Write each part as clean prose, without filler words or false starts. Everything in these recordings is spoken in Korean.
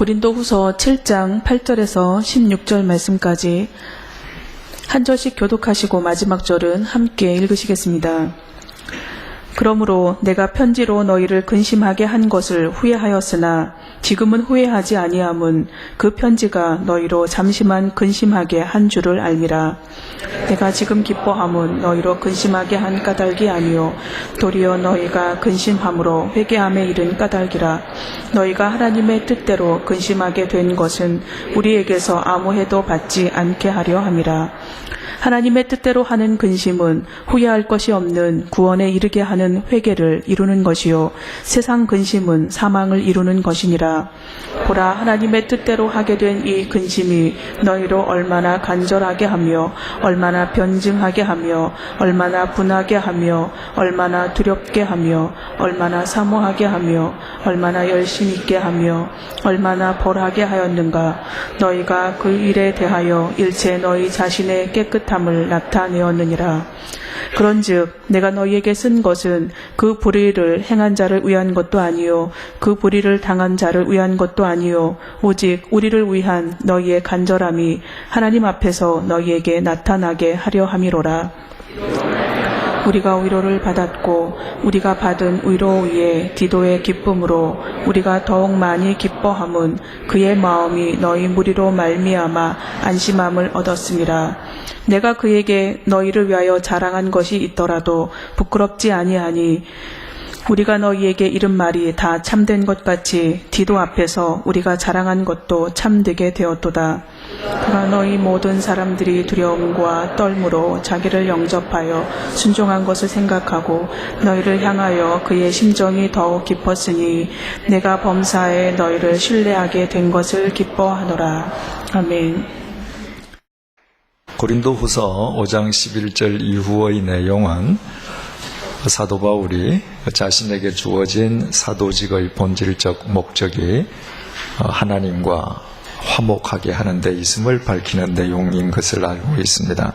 고린도후서 7장 8절에서 16절 말씀까지 한 절씩 교독하시고 마지막 절은 함께 읽으시겠습니다. 그러므로 내가 편지로 너희를 근심하게 한 것을 후회하였으나 지금은 후회하지 아니함은 그 편지가 너희로 잠시만 근심하게 한 줄을 알미라. 내가 지금 기뻐함은 너희로 근심하게 한 까닭이 아니요 도리어 너희가 근심함으로 회개함에 이른 까닭이라. 너희가 하나님의 뜻대로 근심하게 된 것은 우리에게서 아무 해도 받지 않게 하려 함이라. 하나님의 뜻대로 하는 근심은 후회할 것이 없는 구원에 이르게 하는 회개를 이루는 것이요 세상 근심은 사망을 이루는 것이니라. 보라, 하나님의 뜻대로 하게 된 이 근심이 너희로 얼마나 간절하게 하며 얼마나 변증하게 하며 얼마나 분하게 하며 얼마나 두렵게 하며 얼마나 사모하게 하며 얼마나 열심 있게 하며 얼마나 벌하게 하였는가. 너희가 그 일에 대하여 일체 너희 자신의 깨끗함을 나타내었느니라. 그런즉 내가 너희에게 쓴 것은 그 불의를 행한 자를 위한 것도 아니요 그 불의를 당한 자를 위한 것도 아니요 오직 우리를 위한 너희의 간절함이 하나님 앞에서 너희에게 나타나게 하려 함이로라. 우리가 위로를 받았고 우리가 받은 위로 위에 디도의 기쁨으로 우리가 더욱 많이 기뻐함은 그의 마음이 너희 무리로 말미암아 안심함을 얻었음이라. 내가 그에게 너희를 위하여 자랑한 것이 있더라도 부끄럽지 아니하니 우리가 너희에게 이른 말이 다 참된 것 같이 디도 앞에서 우리가 자랑한 것도 참되게 되었도다. 그가 너희 모든 사람들이 두려움과 떨므로 자기를 영접하여 순종한 것을 생각하고 너희를 향하여 그의 심정이 더욱 깊었으니 내가 범사에 너희를 신뢰하게 된 것을 기뻐하노라. 아멘. 고린도후서 5장 11절 이후의 내용은 사도 바울이 자신에게 주어진 사도직의 본질적 목적이 하나님과 화목하게 하는 데 있음을 밝히는 내용인 것을 알고 있습니다.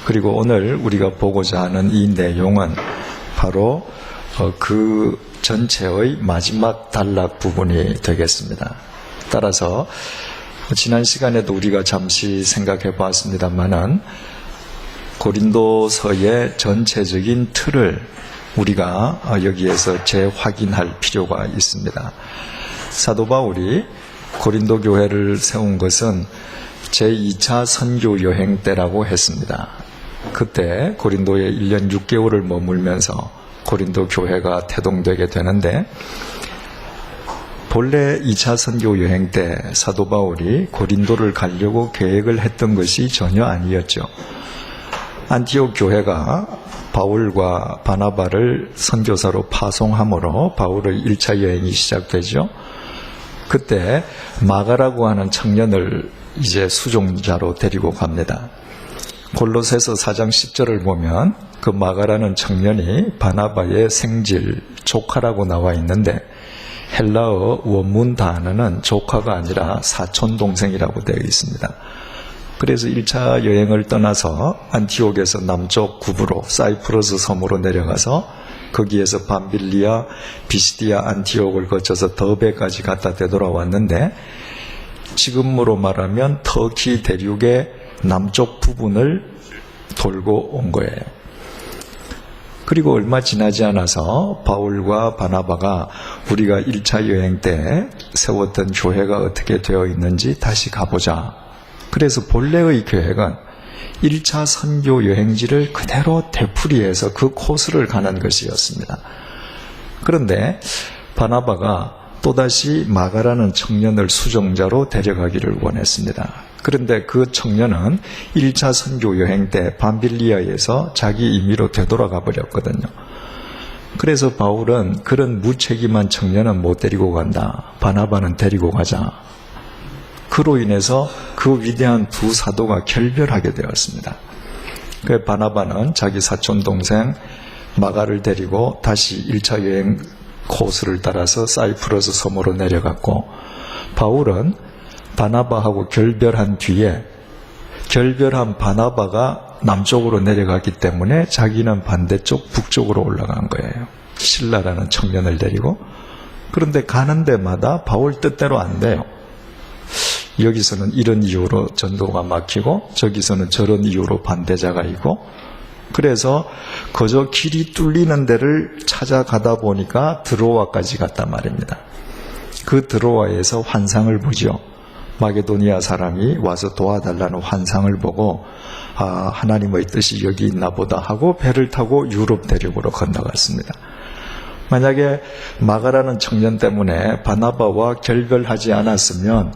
그리고 오늘 우리가 보고자 하는 이 내용은 바로 그 전체의 마지막 단락 부분이 되겠습니다. 따라서 지난 시간에도 우리가 잠시 생각해 보았습니다만은 고린도서의 전체적인 틀을 우리가 여기에서 재확인할 필요가 있습니다. 사도 바울이 고린도 교회를 세운 것은 제2차 선교 여행 때라고 했습니다. 그때 고린도에 1년 6개월을 머물면서 고린도 교회가 태동되게 되는데 본래 2차 선교 여행 때 사도 바울이 고린도를 가려고 계획을 했던 것이 전혀 아니었죠. 안티옥 교회가 바울과 바나바를 선교사로 파송함으로 바울의 1차 여행이 시작되죠. 그때 마가라고 하는 청년을 이제 수종자로 데리고 갑니다. 골로새서 4장 10절을 보면 그 마가라는 청년이 바나바의 생질, 조카라고 나와 있는데 헬라어 원문 단어는 조카가 아니라 사촌 동생이라고 되어 있습니다. 그래서 1차 여행을 떠나서 안티옥에서 남쪽 구부로 사이프러스 섬으로 내려가서 거기에서 밤빌리아, 비시디아, 안티옥을 거쳐서 더베까지 갔다 되돌아왔는데 지금으로 말하면 터키 대륙의 남쪽 부분을 돌고 온 거예요. 그리고 얼마 지나지 않아서 바울과 바나바가 우리가 1차 여행 때 세웠던 교회가 어떻게 되어 있는지 다시 가보자. 그래서 본래의 계획은 1차 선교 여행지를 그대로 되풀이해서 그 코스를 가는 것이었습니다. 그런데 바나바가 또다시 마가라는 청년을 수종자로 데려가기를 원했습니다. 그런데 그 청년은 1차 선교 여행 때 밤빌리아에서 자기 임의로 되돌아가 버렸거든요. 그래서 바울은 그런 무책임한 청년은 못 데리고 간다. 바나바는 데리고 가자. 그로 인해서 그 위대한 두 사도가 결별하게 되었습니다. 그 바나바는 자기 사촌 동생 마가를 데리고 다시 1차 여행 코스를 따라서 사이프러스 섬으로 내려갔고, 바울은 바나바하고 결별한 뒤에 결별한 바나바가 남쪽으로 내려갔기 때문에 자기는 반대쪽 북쪽으로 올라간 거예요. 실라라는 청년을 데리고. 그런데 가는 데마다 바울 뜻대로 안 돼요. 여기서는 이런 이유로 전도가 막히고 저기서는 저런 이유로 반대자가 있고, 그래서 그저 길이 뚫리는 데를 찾아가다 보니까 드로아까지 갔단 말입니다. 그 드로아에서 환상을 보죠. 마게도니아 사람이 와서 도와달라는 환상을 보고 하나님의 뜻이 여기 있나 보다 하고 배를 타고 유럽 대륙으로 건너갔습니다. 만약에 마가라는 청년 때문에 바나바와 결별하지 않았으면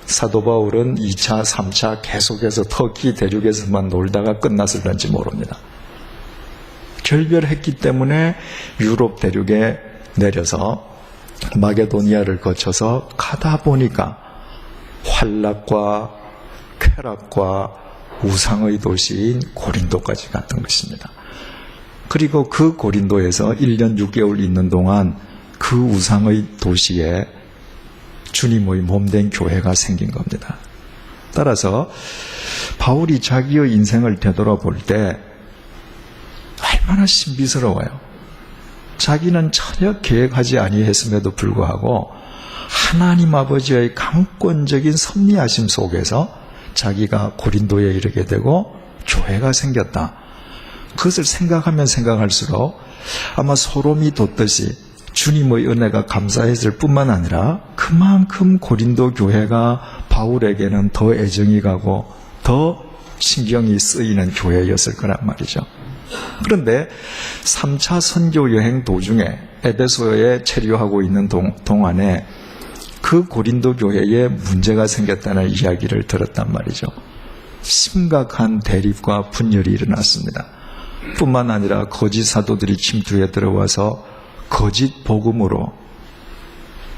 사도 바울은 2차, 3차 계속해서 터키 대륙에서만 놀다가 끝났을런지 모릅니다. 결별했기 때문에 유럽 대륙에 내려서 마게도니아를 거쳐서 가다 보니까 환락과 쾌락과 우상의 도시인 고린도까지 갔던 것입니다. 그리고 그 고린도에서 1년 6개월 있는 동안 그 우상의 도시에 주님의 몸된 교회가 생긴 겁니다. 따라서 바울이 자기의 인생을 되돌아볼 때 얼마나 신비스러워요. 자기는 전혀 계획하지 아니했음에도 불구하고 하나님 아버지의 강권적인 섭리하심 속에서 자기가 고린도에 이르게 되고 교회가 생겼다. 그것을 생각하면 생각할수록 아마 소름이 돋듯이 주님의 은혜가 감사했을 뿐만 아니라 그만큼 고린도 교회가 바울에게는 더 애정이 가고 더 신경이 쓰이는 교회였을 거란 말이죠. 그런데 3차 선교 여행 도중에 에베소에 체류하고 있는 동안에 그 고린도 교회에 문제가 생겼다는 이야기를 들었단 말이죠. 심각한 대립과 분열이 일어났습니다. 뿐만 아니라 거짓 사도들이 침투에 들어와서 거짓 복음으로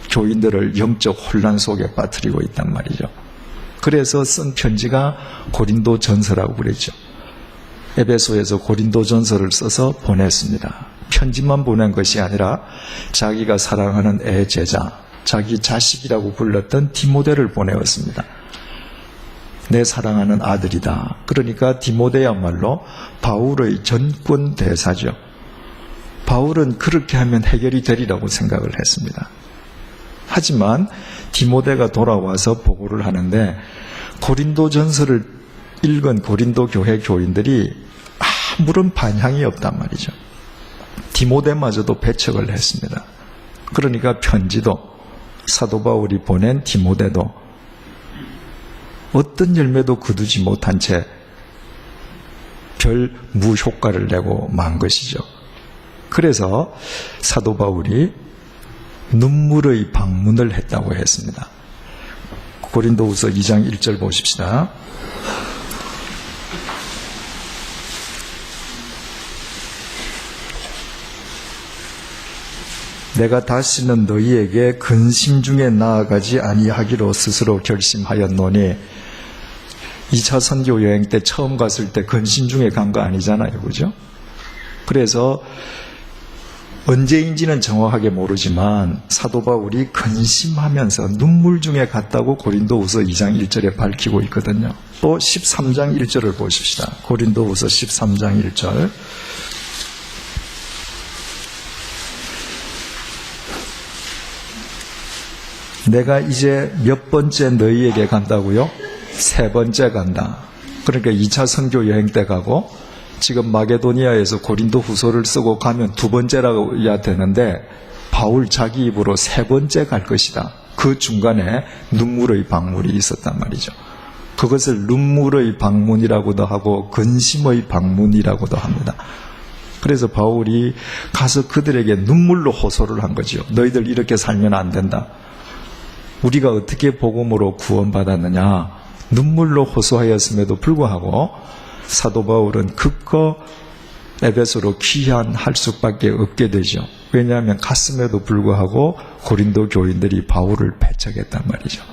교인들을 영적 혼란 속에 빠뜨리고 있단 말이죠. 그래서 쓴 편지가 고린도 전서라고 그랬죠. 에베소에서 고린도 전서를 써서 보냈습니다. 편지만 보낸 것이 아니라 자기가 사랑하는 애 제자, 자기 자식이라고 불렀던 디모데를 보내었습니다. 내 사랑하는 아들이다. 그러니까 디모데야말로 바울의 전권 대사죠. 바울은 그렇게 하면 해결이 되리라고 생각을 했습니다. 하지만 디모데가 돌아와서 보고를 하는데 고린도 전서를 읽은 고린도 교회 교인들이 아무런 반향이 없단 말이죠. 디모데마저도 배척을 했습니다. 그러니까 편지도 사도 바울이 보낸 디모데도 어떤 열매도 거두지 못한 채 별 무효과를 내고 만 것이죠. 그래서 사도 바울이 눈물의 방문을 했다고 했습니다. 고린도후서 2장 1절 보십시다. 내가 다시는 너희에게 근심 중에 나아가지 아니하기로 스스로 결심하였노니 2차 선교 여행 때 처음 갔을 때 근심 중에 간 거 아니잖아요. 그죠? 그래서 언제인지는 정확하게 모르지만 사도 바울이 근심하면서 눈물 중에 갔다고 고린도후서 2장 1절에 밝히고 있거든요. 또 13장 1절을 보십시다. 고린도후서 13장 1절. 내가 이제 몇 번째 너희에게 간다고요? 3번째 간다. 그러니까 2차 선교 여행 때 가고 지금 마게도니아에서 고린도 후서를 쓰고 가면 2번째라고 해야 되는데 바울 자기 입으로 3번째 갈 것이다. 그 중간에 눈물의 방문이 있었단 말이죠. 그것을 눈물의 방문이라고도 하고 근심의 방문이라고도 합니다. 그래서 바울이 가서 그들에게 눈물로 호소를 한 거죠. 너희들 이렇게 살면 안 된다. 우리가 어떻게 복음으로 구원받았느냐. 눈물로 호소하였음에도 불구하고 사도 바울은 극거 에베소로 귀환할 수밖에 없게 되죠. 왜냐하면 갔음에도 불구하고 고린도 교인들이 바울을 배척했단 말이죠.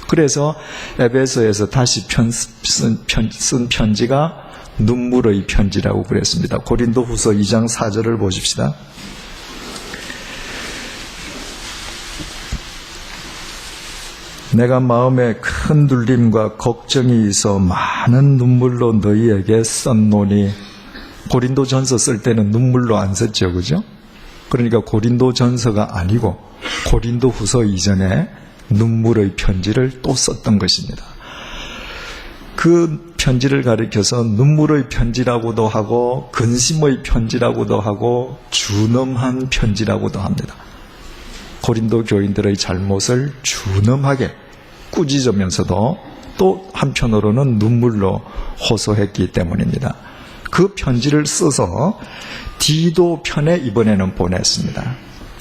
그래서 에베소에서 다시 쓴 편지가 눈물의 편지라고 그랬습니다. 고린도후서 2장 4절을 보십시다. 내가 마음에 큰 눌림과 걱정이 있어 많은 눈물로 너희에게 썼노니. 고린도 전서 쓸 때는 눈물로 안 썼죠. 그죠? 그러니까 고린도 전서가 아니고 고린도 후서 이전에 눈물의 편지를 또 썼던 것입니다. 그 편지를 가리켜서 눈물의 편지라고도 하고 근심의 편지라고도 하고 준엄한 편지라고도 합니다. 고린도 교인들의 잘못을 준엄하게 꾸짖으면서도 또 한편으로는 눈물로 호소했기 때문입니다. 그 편지를 써서 디도 편에 이번에는 보냈습니다.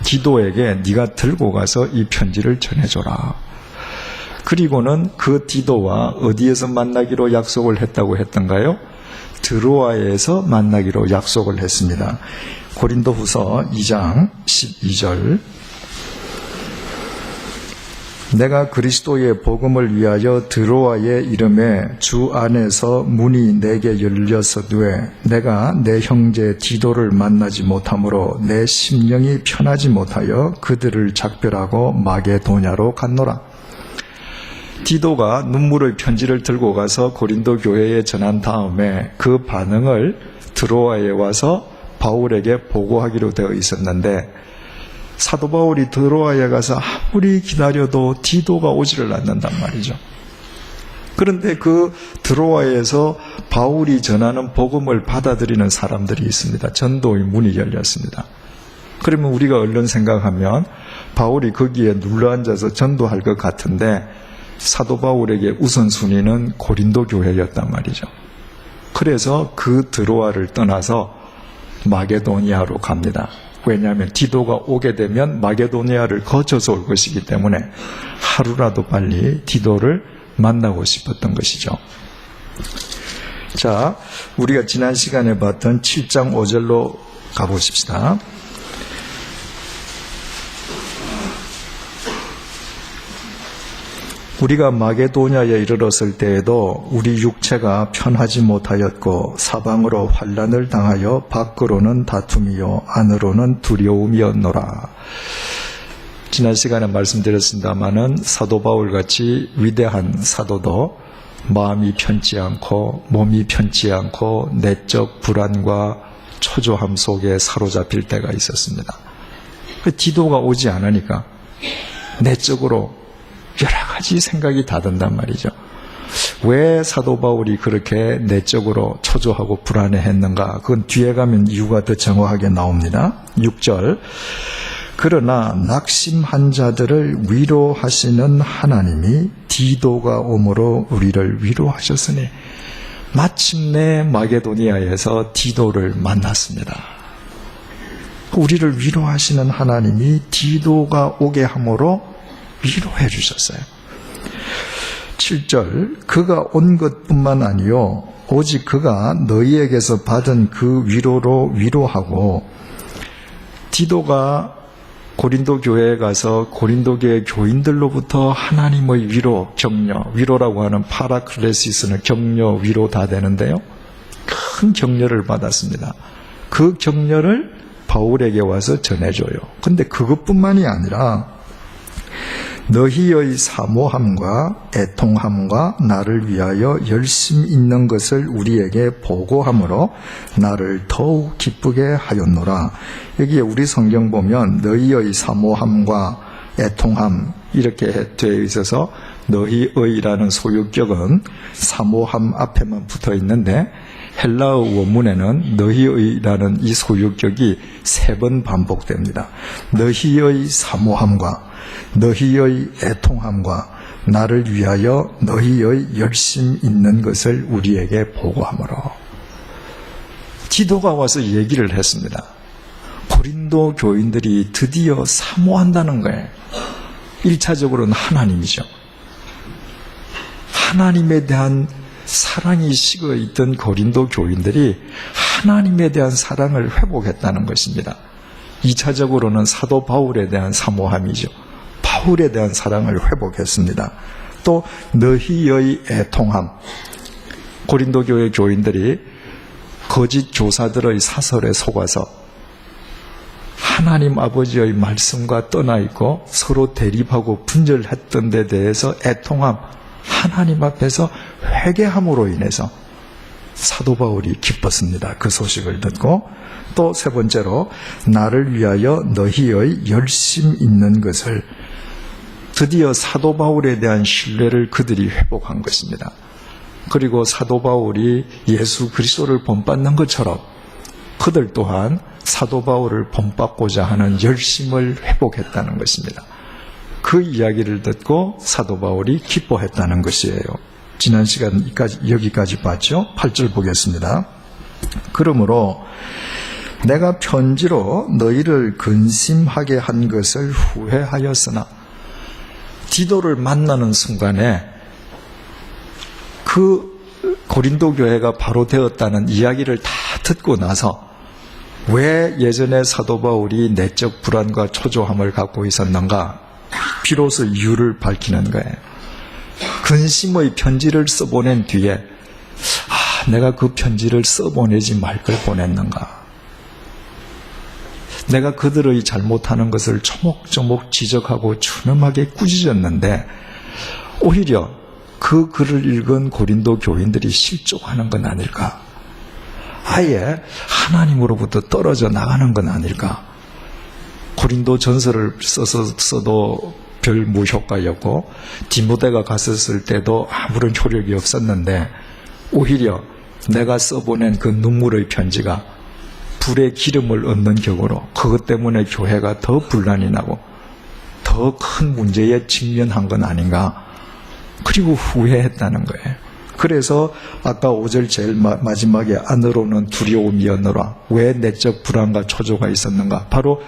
디도에게 네가 들고 가서 이 편지를 전해줘라. 그리고는 그 디도와 어디에서 만나기로 약속을 했다고 했던가요? 드로아에서 만나기로 약속을 했습니다. 고린도후서 2장 12절, 내가 그리스도의 복음을 위하여 드로아에 이름에 주 안에서 문이 내게 열렸어두에 내가 내 형제 디도를 만나지 못하므로 내 심령이 편하지 못하여 그들을 작별하고 마게도냐로 갔노라. 디도가 눈물의 편지를 들고 가서 고린도 교회에 전한 다음에 그 반응을 드로아에 와서 바울에게 보고하기로 되어 있었는데, 사도 바울이 드로아에 가서 아무리 기다려도 디도가 오지를 않는단 말이죠. 그런데 그 드로아에서 바울이 전하는 복음을 받아들이는 사람들이 있습니다. 전도의 문이 열렸습니다. 그러면 우리가 얼른 생각하면 바울이 거기에 눌러앉아서 전도할 것 같은데, 사도 바울에게 우선순위는 고린도 교회였단 말이죠. 그래서 그 드로아를 떠나서 마게도니아로 갑니다. 왜냐하면 디도가 오게 되면 마게도니아를 거쳐서 올 것이기 때문에 하루라도 빨리 디도를 만나고 싶었던 것이죠. 자, 우리가 지난 시간에 봤던 7장 5절로 가보십시다. 우리가 마게도냐에 이르렀을 때에도 우리 육체가 편하지 못하였고 사방으로 환난을 당하여 밖으로는 다툼이요 안으로는 두려움이었노라. 지난 시간에 말씀드렸습니다마는 사도 바울같이 위대한 사도도 마음이 편치 않고 몸이 편치 않고 내적 불안과 초조함 속에 사로잡힐 때가 있었습니다. 디도가 오지 않으니까 내적으로 여러 가지 생각이 다 든단 말이죠. 왜 사도 바울이 그렇게 내적으로 초조하고 불안해했는가? 그건 뒤에 가면 이유가 더 정확하게 나옵니다. 6절, 그러나 낙심한 자들을 위로하시는 하나님이 디도가 오므로 우리를 위로하셨으니, 마침내 마게도니아에서 디도를 만났습니다. 우리를 위로하시는 하나님이 디도가 오게 함으로 위로해 주셨어요. 7절, 그가 온 것뿐만 아니요 오직 그가 너희에게서 받은 그 위로로 위로하고, 디도가 고린도 교회에 가서 고린도 교회 교인들로부터 하나님의 위로, 격려, 위로라고 하는 파라클레시스는 격려, 위로 다 되는데요, 큰 격려를 받았습니다. 그 격려를 바울에게 와서 전해줘요. 근데 그것뿐만이 아니라 너희의 사모함과 애통함과 나를 위하여 열심 있는 것을 우리에게 보고함으로 나를 더욱 기쁘게 하였노라. 여기에 우리 성경 보면 너희의 사모함과 애통함 이렇게 되어 있어서 너희의라는 소유격은 사모함 앞에만 붙어 있는데, 헬라어 원문에는 너희의라는 이 소유격이 3번 반복됩니다. 너희의 사모함과 너희의 애통함과 나를 위하여 너희의 열심 있는 것을 우리에게 보고하므로. 디도가 와서 얘기를 했습니다. 고린도 교인들이 드디어 사모한다는 거예요. 1차적으로는 하나님이죠. 하나님에 대한 사랑이 식어 있던 고린도 교인들이 하나님에 대한 사랑을 회복했다는 것입니다. 2차적으로는 사도 바울에 대한 사모함이죠. 바울에 대한 사랑을 회복했습니다. 또 너희의 애통함, 고린도 교회 교인들이 거짓 교사들의 사설에 속아서 하나님 아버지의 말씀과 떠나 있고 서로 대립하고 분절했던 데 대해서 애통함, 하나님 앞에서 회개함으로 인해서 사도 바울이 기뻤습니다. 그 소식을 듣고. 또 3번째로 나를 위하여 너희의 열심 있는 것을, 드디어 사도 바울에 대한 신뢰를 그들이 회복한 것입니다. 그리고 사도 바울이 예수 그리스도를 본받는 것처럼 그들 또한 사도 바울을 본받고자 하는 열심을 회복했다는 것입니다. 그 이야기를 듣고 사도 바울이 기뻐했다는 것이에요. 지난 시간 여기까지 봤죠? 8절 보겠습니다. 그러므로 내가 편지로 너희를 근심하게 한 것을 후회하였으나, 디도를 만나는 순간에 그 고린도 교회가 바로 되었다는 이야기를 다 듣고 나서 왜 예전에 사도 바울이 내적 불안과 초조함을 갖고 있었는가, 비로소 이유를 밝히는 거예요. 근심의 편지를 써보낸 뒤에 내가 그 편지를 써보내지 말 걸 보냈는가, 내가 그들의 잘못하는 것을 조목조목 지적하고 추놈하게 꾸짖었는데 오히려 그 글을 읽은 고린도 교인들이 실족하는 건 아닐까, 아예 하나님으로부터 떨어져 나가는 건 아닐까. 고린도 전서를 써도 별 무효과였고 디모데가 갔었을 때도 아무런 효력이 없었는데 오히려 내가 써보낸 그 눈물의 편지가 불에 기름을 얻는 격으로 그것 때문에 교회가 더 분란이 나고 더 큰 문제에 직면한 건 아닌가. 그리고 후회했다는 거예요. 그래서 아까 5절 제일 마지막에 안으로는 두려움이었노라. 왜 내적 불안과 초조가 있었는가? 바로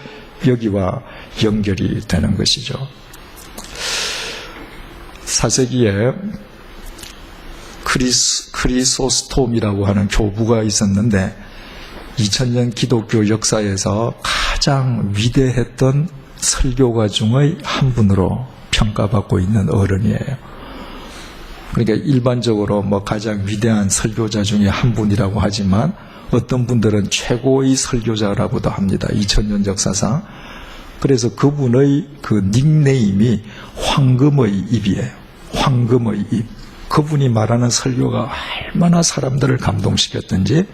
여기와 연결이 되는 것이죠. 사세기에 크리소스톰이라고 하는 교부가 있었는데 2000년 기독교 역사에서 가장 위대했던 설교가 중의 한 분으로 평가받고 있는 어른이에요. 그러니까 일반적으로 가장 위대한 설교자 중에 한 분이라고 하지만 어떤 분들은 최고의 설교자라고도 합니다. 2000년 역사상. 그래서 그분의 그 닉네임이 황금의 입이에요. 황금의 입. 그분이 말하는 설교가 얼마나 사람들을 감동시켰던지,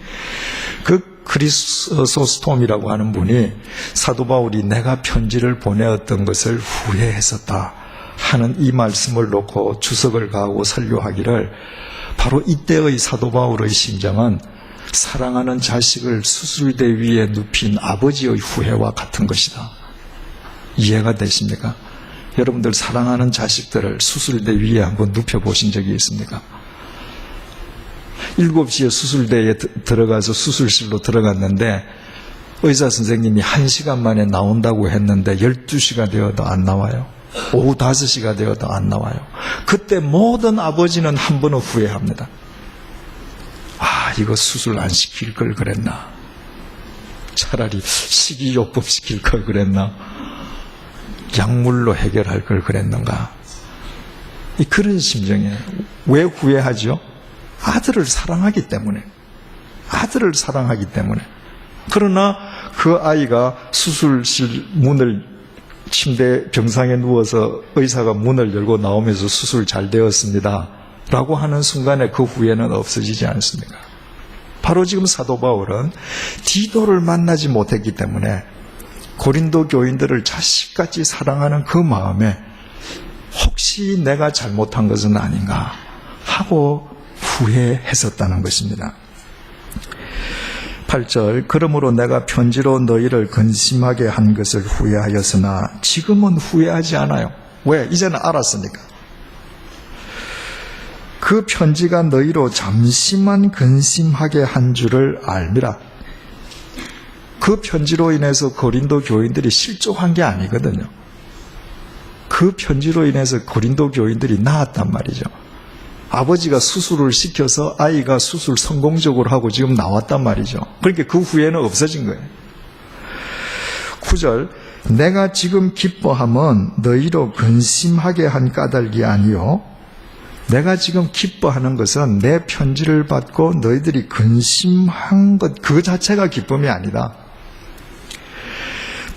그 크리소스톰이라고 하는 분이 사도 바울이 내가 편지를 보내었던 것을 후회했었다 하는 이 말씀을 놓고 주석을 가하고 설교하기를, 바로 이때의 사도 바울의 심정은 사랑하는 자식을 수술대 위에 눕힌 아버지의 후회와 같은 것이다. 이해가 되십니까? 여러분들 사랑하는 자식들을 수술대 위에 한번 눕혀보신 적이 있습니까? 7시에 수술대에 들어가서 수술실로 들어갔는데 의사 선생님이 1시간 만에 나온다고 했는데 12시가 되어도 안 나와요. 오후 5시가 되어도 안 나와요. 그때 모든 아버지는 한 번은 후회합니다. 이거 수술 안 시킬 걸 그랬나? 차라리 식이요법 시킬 걸 그랬나? 약물로 해결할 걸 그랬는가? 그런 심정이에요. 왜 후회하죠? 아들을 사랑하기 때문에. 아들을 사랑하기 때문에. 그러나 그 아이가 수술실 문을, 침대 병상에 누워서 의사가 문을 열고 나오면서 수술 잘 되었습니다 라고 하는 순간에 그 후회는 없어지지 않습니까? 바로 지금 사도 바울은 디도를 만나지 못했기 때문에 고린도 교인들을 자식같이 사랑하는 그 마음에 혹시 내가 잘못한 것은 아닌가 하고 후회했었다는 것입니다. 8절, 그러므로 내가 편지로 너희를 근심하게 한 것을 후회하였으나 지금은 후회하지 않아요. 왜? 이제는 알았으니까. 그 편지가 너희로 잠시만 근심하게 한 줄을 알미라. 그 편지로 인해서 고린도 교인들이 실족한 게 아니거든요. 그 편지로 인해서 고린도 교인들이 나았단 말이죠. 아버지가 수술을 시켜서 아이가 수술 성공적으로 하고 지금 나왔단 말이죠. 그러니까 그 후회는 없어진 거예요. 9절, 내가 지금 기뻐함은 너희로 근심하게 한 까닭이 아니요, 내가 지금 기뻐하는 것은 내 편지를 받고 너희들이 근심한 것 그 자체가 기쁨이 아니다.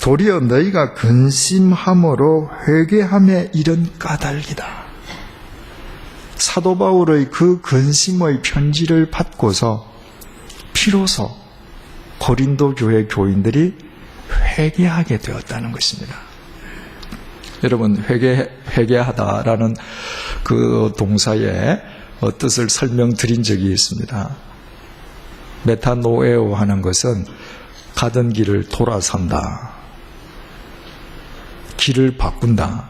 도리어 너희가 근심함으로 회개함에 이른 까닭이다. 사도 바울의 그 근심의 편지를 받고서 비로소 고린도 교회 교인들이 회개하게 되었다는 것입니다. 여러분, 회개하다라는 그 동사의 뜻을 설명드린 적이 있습니다. 메타노에오 하는 것은 가던 길을 돌아선다, 길을 바꾼다,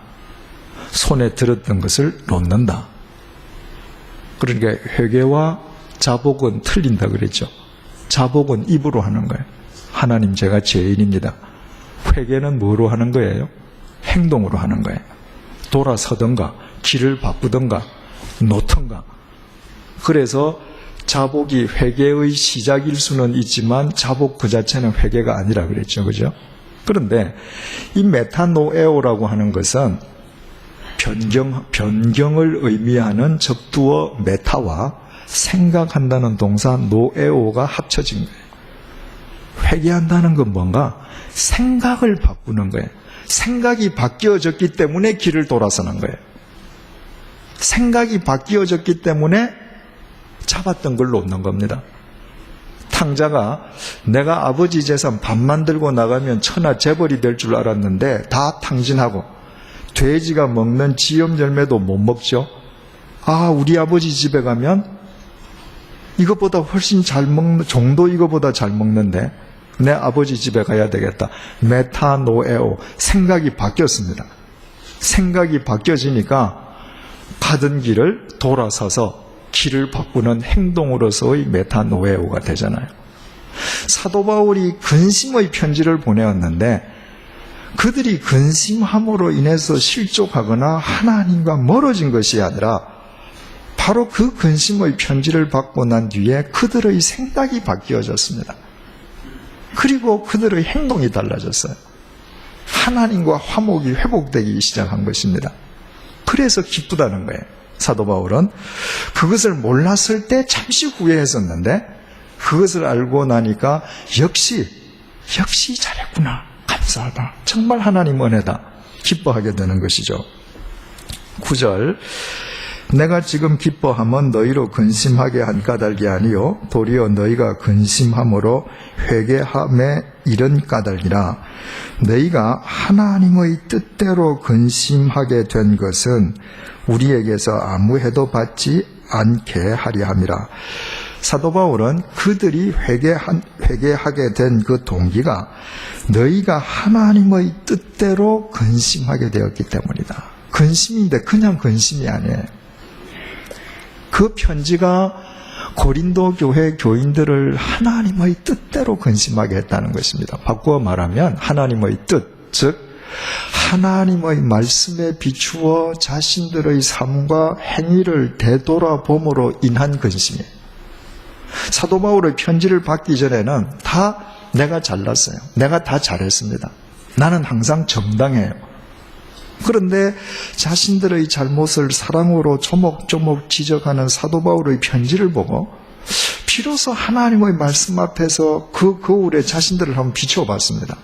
손에 들었던 것을 놓는다. 그러니까 회개와 자복은 틀린다 그랬죠. 자복은 입으로 하는 거예요. 하나님, 제가 죄인입니다. 회개는 뭐로 하는 거예요? 행동으로 하는 거예요. 돌아서든가 길을 바꾸든가 놓던가. 그래서 자복이 회개의 시작일 수는 있지만 자복 그 자체는 회개가 아니라 그랬죠. 그죠? 그런데 이 메타노에오라고 하는 것은 변경을 의미하는 접두어 메타와 생각한다는 동사 노에오가 합쳐진 거예요. 회개한다는 건 뭔가 생각을 바꾸는 거예요. 생각이 바뀌어졌기 때문에 길을 돌아서는 거예요. 생각이 바뀌어졌기 때문에 잡았던 걸 놓는 겁니다. 탕자가 내가 아버지 재산 반만 들고 나가면 천하 재벌이 될 줄 알았는데 다 탕진하고 돼지가 먹는 지엄 열매도 못 먹죠. 아, 우리 아버지 집에 가면 이것보다 훨씬 잘 먹는, 정도 이거보다 잘 먹는데 내 아버지 집에 가야 되겠다. 메타노에오, 생각이 바뀌었습니다. 생각이 바뀌어지니까 가던 길을 돌아서서 길을 바꾸는 행동으로서의 메타노에오가 되잖아요. 사도 바울이 근심의 편지를 보내었는데 그들이 근심함으로 인해서 실족하거나 하나님과 멀어진 것이 아니라 바로 그 근심의 편지를 받고 난 뒤에 그들의 생각이 바뀌어졌습니다. 그리고 그들의 행동이 달라졌어요. 하나님과 화목이 회복되기 시작한 것입니다. 그래서 기쁘다는 거예요. 사도 바울은 그것을 몰랐을 때 잠시 후회했었는데 그것을 알고 나니까 역시 잘했구나, 감사하다, 정말 하나님 은혜다, 기뻐하게 되는 것이죠. 9절, 내가 지금 기뻐함은 너희로 근심하게 한 까닭이 아니요 도리어 너희가 근심함으로 회개함에 이른 까닭이라. 너희가 하나님의 뜻대로 근심하게 된 것은 우리에게서 아무 해도 받지 않게 하려 함이라. 사도 바울은 그들이 회개하게 된 그 동기가 너희가 하나님의 뜻대로 근심하게 되었기 때문이다. 근심인데 그냥 근심이 아니에요. 그 편지가 고린도 교회 교인들을 하나님의 뜻대로 근심하게 했다는 것입니다. 바꾸어 말하면 하나님의 뜻, 즉 하나님의 말씀에 비추어 자신들의 삶과 행위를 되돌아봄으로 인한 근심이에요. 사도 바울의 편지를 받기 전에는 다 내가 잘났어요. 내가 다 잘했습니다. 나는 항상 정당해요. 그런데 자신들의 잘못을 사랑으로 조목조목 지적하는 사도 바울의 편지를 보고 비로소 하나님의 말씀 앞에서 그 거울에 자신들을 한번 비춰봤습니다.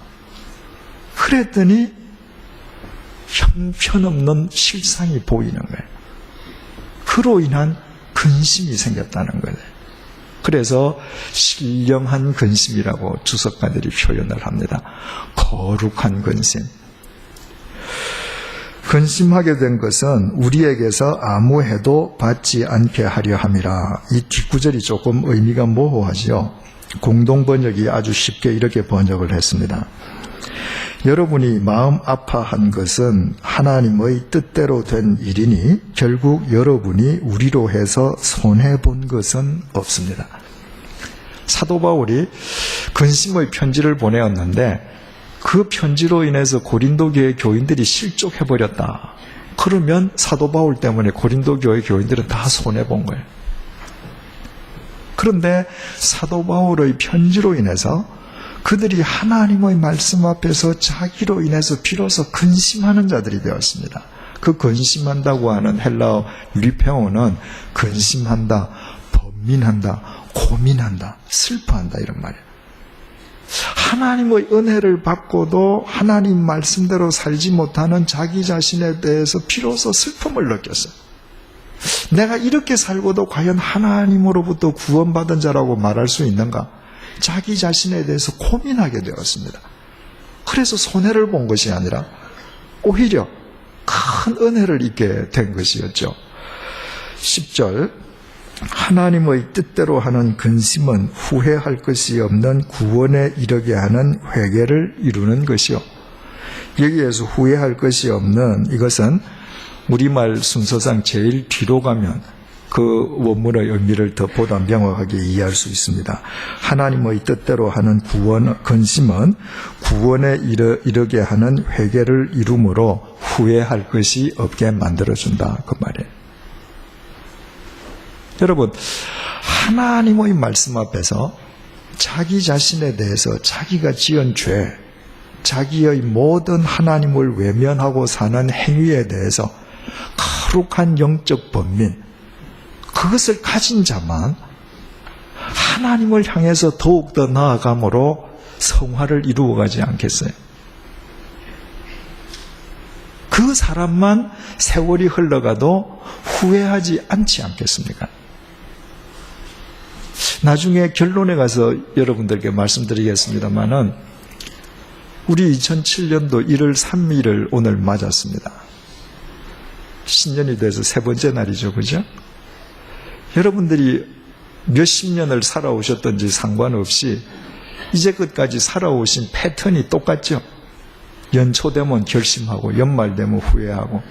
그랬더니 형편없는 실상이 보이는 거예요. 그로 인한 근심이 생겼다는 거예요. 그래서 신령한 근심이라고 주석가들이 표현을 합니다. 거룩한 근심. 근심하게 된 것은 우리에게서 아무 해도 받지 않게 하려 함이라. 이 뒷구절이 조금 의미가 모호하지요. 공동번역이 아주 쉽게 이렇게 번역을 했습니다. 여러분이 마음 아파한 것은 하나님의 뜻대로 된 일이니 결국 여러분이 우리로 해서 손해본 것은 없습니다. 사도 바울이 근심의 편지를 보내었는데 그 편지로 인해서 고린도 교회 교인들이 실족해버렸다. 그러면 사도 바울 때문에 고린도 교회 교인들은 다 손해본 거예요. 그런데 사도 바울의 편지로 인해서 그들이 하나님의 말씀 앞에서 자기로 인해서 비로소 근심하는 자들이 되었습니다. 그 근심한다고 하는 헬라어 리페오는 근심한다, 번민한다, 고민한다, 슬퍼한다 이런 말이에요. 하나님의 은혜를 받고도 하나님 말씀대로 살지 못하는 자기 자신에 대해서 비로소 슬픔을 느꼈어요. 내가 이렇게 살고도 과연 하나님으로부터 구원받은 자라고 말할 수 있는가? 자기 자신에 대해서 고민하게 되었습니다. 그래서 손해를 본 것이 아니라 오히려 큰 은혜를 입게 된 것이었죠. 10절 하나님의 뜻대로 하는 근심은 후회할 것이 없는 구원에 이르게 하는 회개를 이루는 것이요. 여기에서 후회할 것이 없는 이것은 우리말 순서상 제일 뒤로 가면 그 원문의 의미를 더 보다 명확하게 이해할 수 있습니다. 하나님의 뜻대로 하는 근심은 구원에 이르게 하는 회개를 이루므로 후회할 것이 없게 만들어준다. 그 말이에요. 여러분, 하나님의 말씀 앞에서 자기 자신에 대해서 자기가 지은 죄, 자기의 모든 하나님을 외면하고 사는 행위에 대해서 거룩한 영적 번민, 그것을 가진 자만 하나님을 향해서 더욱더 나아감으로 성화를 이루어가지 않겠어요? 그 사람만 세월이 흘러가도 후회하지 않지 않겠습니까? 나중에 결론에 가서 여러분들께 말씀드리겠습니다만은 우리 2007년도 1월 3일을 오늘 맞았습니다. 신년이 돼서 세 번째 날이죠. 그죠? 여러분들이 몇십 년을 살아오셨던지 상관없이 이제껏까지 살아오신 패턴이 똑같죠? 연초 되면 결심하고 연말 되면 후회하고.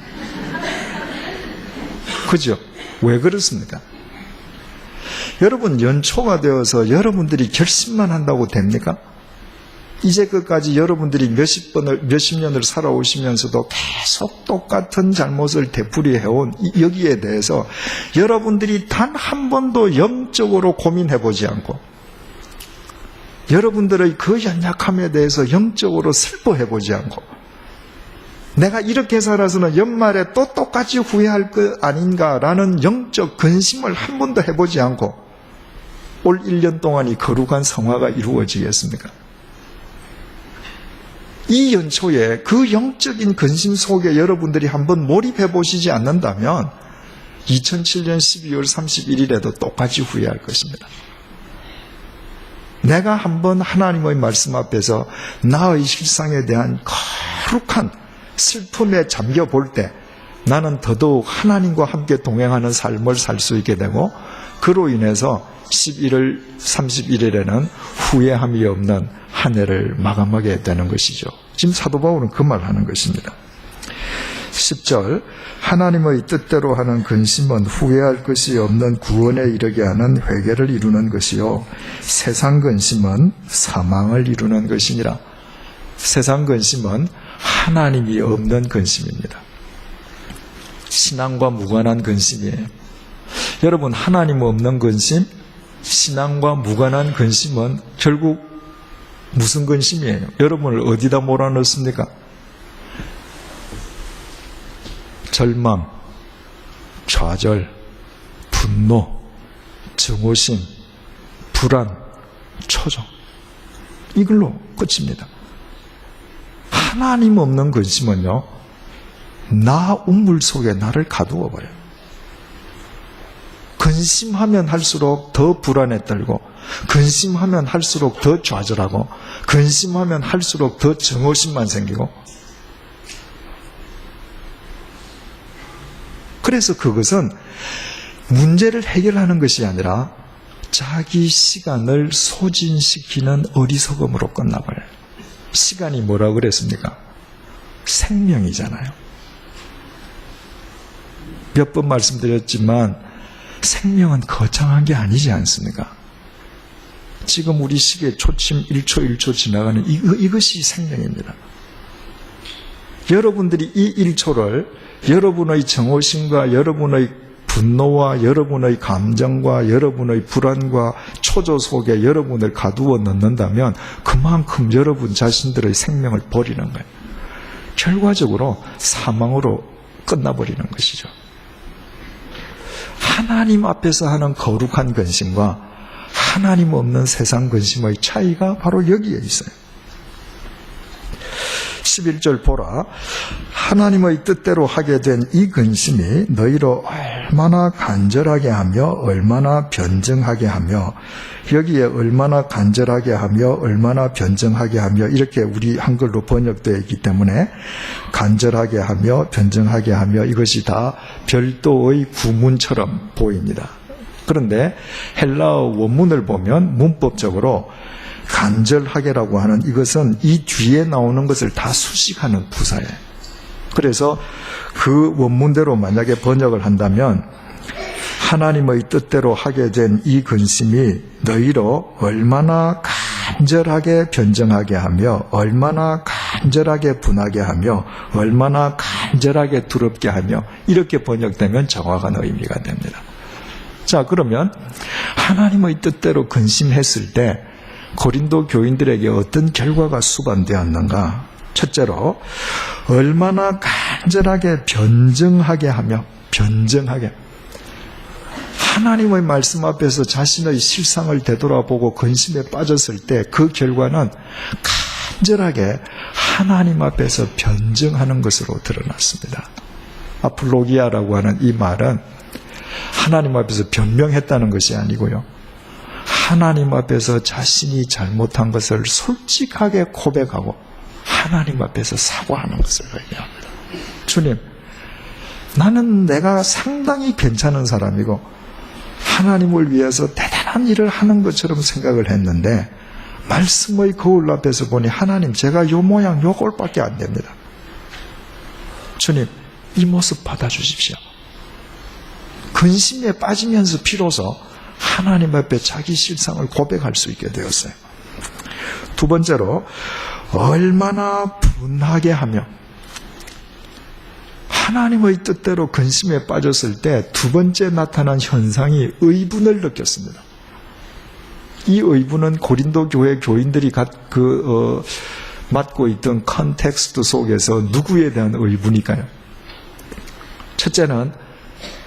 그죠? 왜 그렇습니까? 여러분 연초가 되어서 여러분들이 결심만 한다고 됩니까? 이제껏까지 여러분들이 몇십 년을 살아오시면서도 계속 똑같은 잘못을 되풀이해온 여기에 대해서 여러분들이 단 한 번도 영적으로 고민해보지 않고 여러분들의 그 연약함에 대해서 영적으로 슬퍼해보지 않고 내가 이렇게 살아서는 연말에 또 똑같이 후회할 것 아닌가라는 영적 근심을 한 번도 해보지 않고 올 1년 동안이 거룩한 성화가 이루어지겠습니까? 이 연초에 그 영적인 근심 속에 여러분들이 한번 몰입해 보시지 않는다면 2007년 12월 31일에도 똑같이 후회할 것입니다. 내가 한번 하나님의 말씀 앞에서 나의 실상에 대한 거룩한 슬픔에 잠겨 볼 때 나는 더더욱 하나님과 함께 동행하는 삶을 살 수 있게 되고 그로 인해서 11월 31일에는 후회함이 없는 한 해를 마감하게 되는 것이죠. 지금 사도 바울은 그 말 하는 것입니다. 10절 하나님의 뜻대로 하는 근심은 후회할 것이 없는 구원에 이르게 하는 회개를 이루는 것이요 세상 근심은 사망을 이루는 것이니라. 세상 근심은 하나님이 없는 근심입니다. 신앙과 무관한 근심이에요. 여러분 하나님 없는 근심, 신앙과 무관한 근심은 결국 무슨 근심이에요? 여러분을 어디다 몰아넣습니까? 절망, 좌절, 분노, 증오심, 불안, 초조. 이걸로 끝입니다. 하나님 없는 근심은요, 나 우물 속에 나를 가두어 버려요. 근심하면 할수록 더 불안에 떨고, 근심하면 할수록 더 좌절하고, 근심하면 할수록 더 증오심만 생기고. 그래서 그것은 문제를 해결하는 것이 아니라 자기 시간을 소진시키는 어리석음으로 끝나버려요. 시간이 뭐라 그랬습니까? 생명이잖아요. 몇 번 말씀드렸지만 생명은 거창한 게 아니지 않습니까? 지금 우리 시계 초침 1초 1초 지나가는 이것이 생명입니다. 여러분들이 이 1초를 여러분의 정오심과 여러분의 분노와 여러분의 감정과 여러분의 불안과 초조 속에 여러분을 가두어 넣는다면 그만큼 여러분 자신들의 생명을 버리는 거예요. 결과적으로 사망으로 끝나버리는 것이죠. 하나님 앞에서 하는 거룩한 근심과 하나님 없는 세상 근심의 차이가 바로 여기에 있어요. 11절 보라. 하나님의 뜻대로 하게 된 이 근심이 너희로 얼마나 간절하게 하며 얼마나 변증하게 하며, 여기에 얼마나 간절하게 하며 얼마나 변증하게 하며 이렇게 우리 한글로 번역되어 있기 때문에 간절하게 하며 변증하게 하며 이것이 다 별도의 구문처럼 보입니다. 그런데 헬라어 원문을 보면 문법적으로 간절하게라고 하는 이것은 이 뒤에 나오는 것을 다 수식하는 부사예요. 그래서 그 원문대로 만약에 번역을 한다면 하나님의 뜻대로 하게 된 이 근심이 너희로 얼마나 간절하게 변증하게 하며 얼마나 간절하게 분하게 하며 얼마나 간절하게 두렵게 하며 이렇게 번역되면 정확한 의미가 됩니다. 자, 그러면 하나님의 뜻대로 근심했을 때 고린도 교인들에게 어떤 결과가 수반되었는가? 첫째로 얼마나 간절하게 변증하게 하며 변증하게 하나님의 말씀 앞에서 자신의 실상을 되돌아보고 근심에 빠졌을 때 그 결과는 간절하게 하나님 앞에서 변증하는 것으로 드러났습니다. 아플로기아라고 하는 이 말은 하나님 앞에서 변명했다는 것이 아니고요, 하나님 앞에서 자신이 잘못한 것을 솔직하게 고백하고 하나님 앞에서 사과하는 것을 의미합니다. 주님, 나는 내가 상당히 괜찮은 사람이고 하나님을 위해서 대단한 일을 하는 것처럼 생각을 했는데 말씀의 거울 앞에서 보니 하나님, 제가 요 모양 요 꼴밖에 안 됩니다. 주님, 이 모습 받아주십시오. 근심에 빠지면서 비로소 하나님 앞에 자기 실상을 고백할 수 있게 되었어요. 두 번째로 얼마나 분하게 하며, 하나님의 뜻대로 근심에 빠졌을 때 두 번째 나타난 현상이 의분을 느꼈습니다. 이 의분은 고린도 교회 교인들이 맡고 있던 컨텍스트 속에서 누구에 대한 의분일까요? 첫째는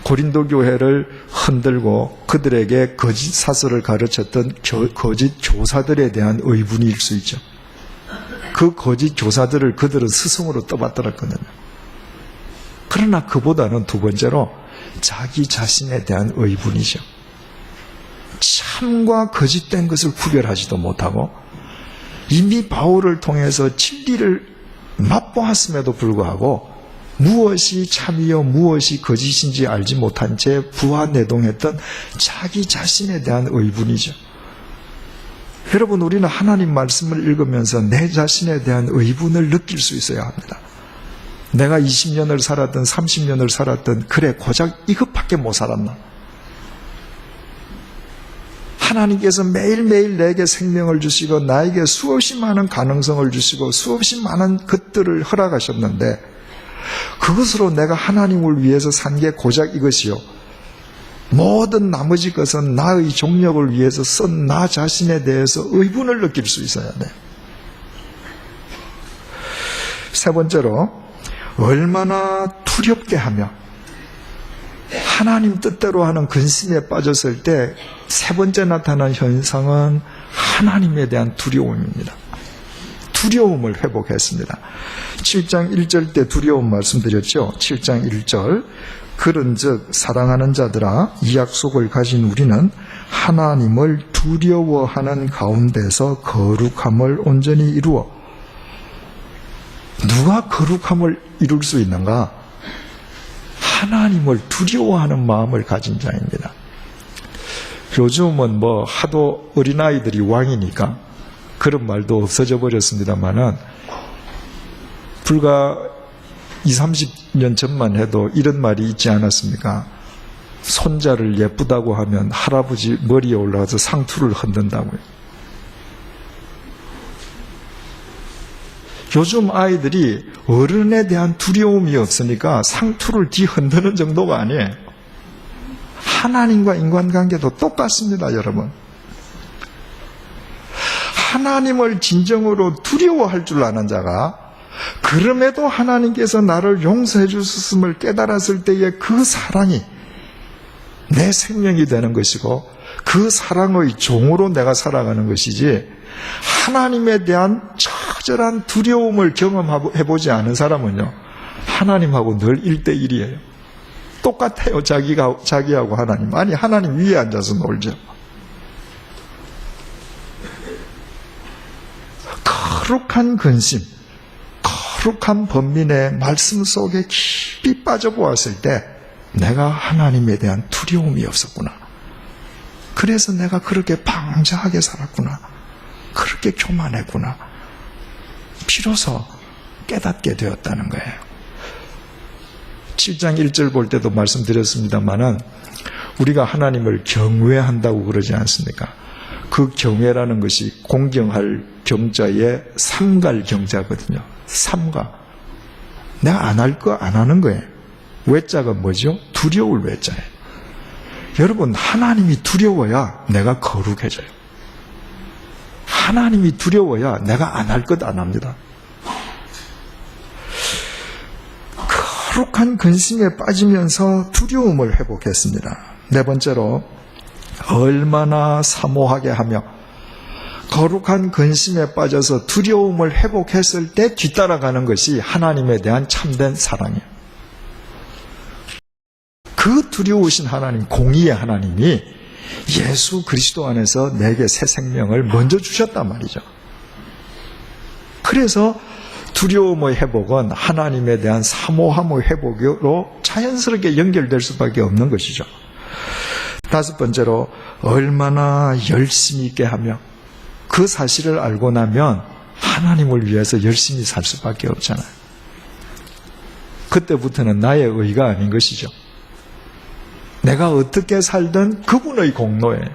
고린도 교회를 흔들고 그들에게 거짓 사설을 가르쳤던 거짓 교사들에 대한 의분일 수 있죠. 그 거짓 교사들을 그들은 스승으로 떠받들었거든요. 그러나 그보다는 두 번째로 자기 자신에 대한 의분이죠. 참과 거짓된 것을 구별하지도 못하고 이미 바울을 통해서 진리를 맛보았음에도 불구하고 무엇이 참이요 무엇이 거짓인지 알지 못한 채 부하내동했던 자기 자신에 대한 의분이죠. 여러분, 우리는 하나님 말씀을 읽으면서 내 자신에 대한 의분을 느낄 수 있어야 합니다. 내가 20년을 살았든 30년을 살았든 그래 고작 이것밖에 못 살았나? 하나님께서 매일매일 내게 생명을 주시고 나에게 수없이 많은 가능성을 주시고 수없이 많은 것들을 허락하셨는데 그것으로 내가 하나님을 위해서 산 게 고작 이것이요, 모든 나머지 것은 나의 종력을 위해서 쓴 나 자신에 대해서 의분을 느낄 수 있어야 돼. 세 번째로 얼마나 두렵게 하며, 하나님 뜻대로 하는 근심에 빠졌을 때 세 번째 나타난 현상은 하나님에 대한 두려움입니다. 두려움을 회복했습니다. 7장 1절 때 두려움 말씀드렸죠. 7장 1절 그런즉 사랑하는 자들아, 이 약속을 가진 우리는 하나님을 두려워하는 가운데서 거룩함을 온전히 이루어. 누가 거룩함을 이룰 수 있는가? 하나님을 두려워하는 마음을 가진 자입니다. 요즘은 하도 어린아이들이 왕이니까 그런 말도 없어져 버렸습니다만은 불과 20, 30년 전만 해도 이런 말이 있지 않았습니까? 손자를 예쁘다고 하면 할아버지 머리에 올라가서 상투를 흔든다고요. 요즘 아이들이 어른에 대한 두려움이 없으니까 상투를 뒤흔드는 정도가 아니에요. 하나님과 인간관계도 똑같습니다, 여러분. 하나님을 진정으로 두려워할 줄 아는 자가 그럼에도 하나님께서 나를 용서해 주셨음을 깨달았을 때의 그 사랑이 내 생명이 되는 것이고 그 사랑의 종으로 내가 살아가는 것이지, 하나님에 대한 처절한 두려움을 경험해보지 않은 사람은요, 하나님하고 늘 1대1이에요. 똑같아요. 자기하고 하나님. 아니, 하나님 위에 앉아서 놀죠. 거룩한 근심, 거룩한 번민의 말씀 속에 깊이 빠져보았을 때 내가 하나님에 대한 두려움이 없었구나. 그래서 내가 그렇게 방자하게 살았구나. 그렇게 교만했구나. 비로소 깨닫게 되었다는 거예요. 7장 1절 볼 때도 말씀드렸습니다마는 우리가 하나님을 경외한다고 그러지 않습니까? 그 경외라는 것이 공경할 경자의 삼갈 경자거든요. 삼가. 내가 안 할 거 안 하는 거예요. 외자가 뭐죠? 두려울 외자예요. 여러분, 하나님이 두려워야 내가 거룩해져요. 하나님이 두려워야 내가 안 할 것 안 합니다. 거룩한 근심에 빠지면서 두려움을 회복했습니다. 네 번째로, 얼마나 사모하게 하며 거룩한 근심에 빠져서 두려움을 회복했을 때 뒤따라가는 것이 하나님에 대한 참된 사랑이에요. 그 두려우신 하나님, 공의의 하나님이 예수 그리스도 안에서 내게 새 생명을 먼저 주셨단 말이죠. 그래서 두려움의 회복은 하나님에 대한 사모함의 회복으로 자연스럽게 연결될 수밖에 없는 것이죠. 다섯 번째로, 얼마나 열심히 있게 하며 그 사실을 알고 나면 하나님을 위해서 열심히 살 수밖에 없잖아요. 그때부터는 나의 의가 아닌 것이죠. 내가 어떻게 살든 그분의 공로예요.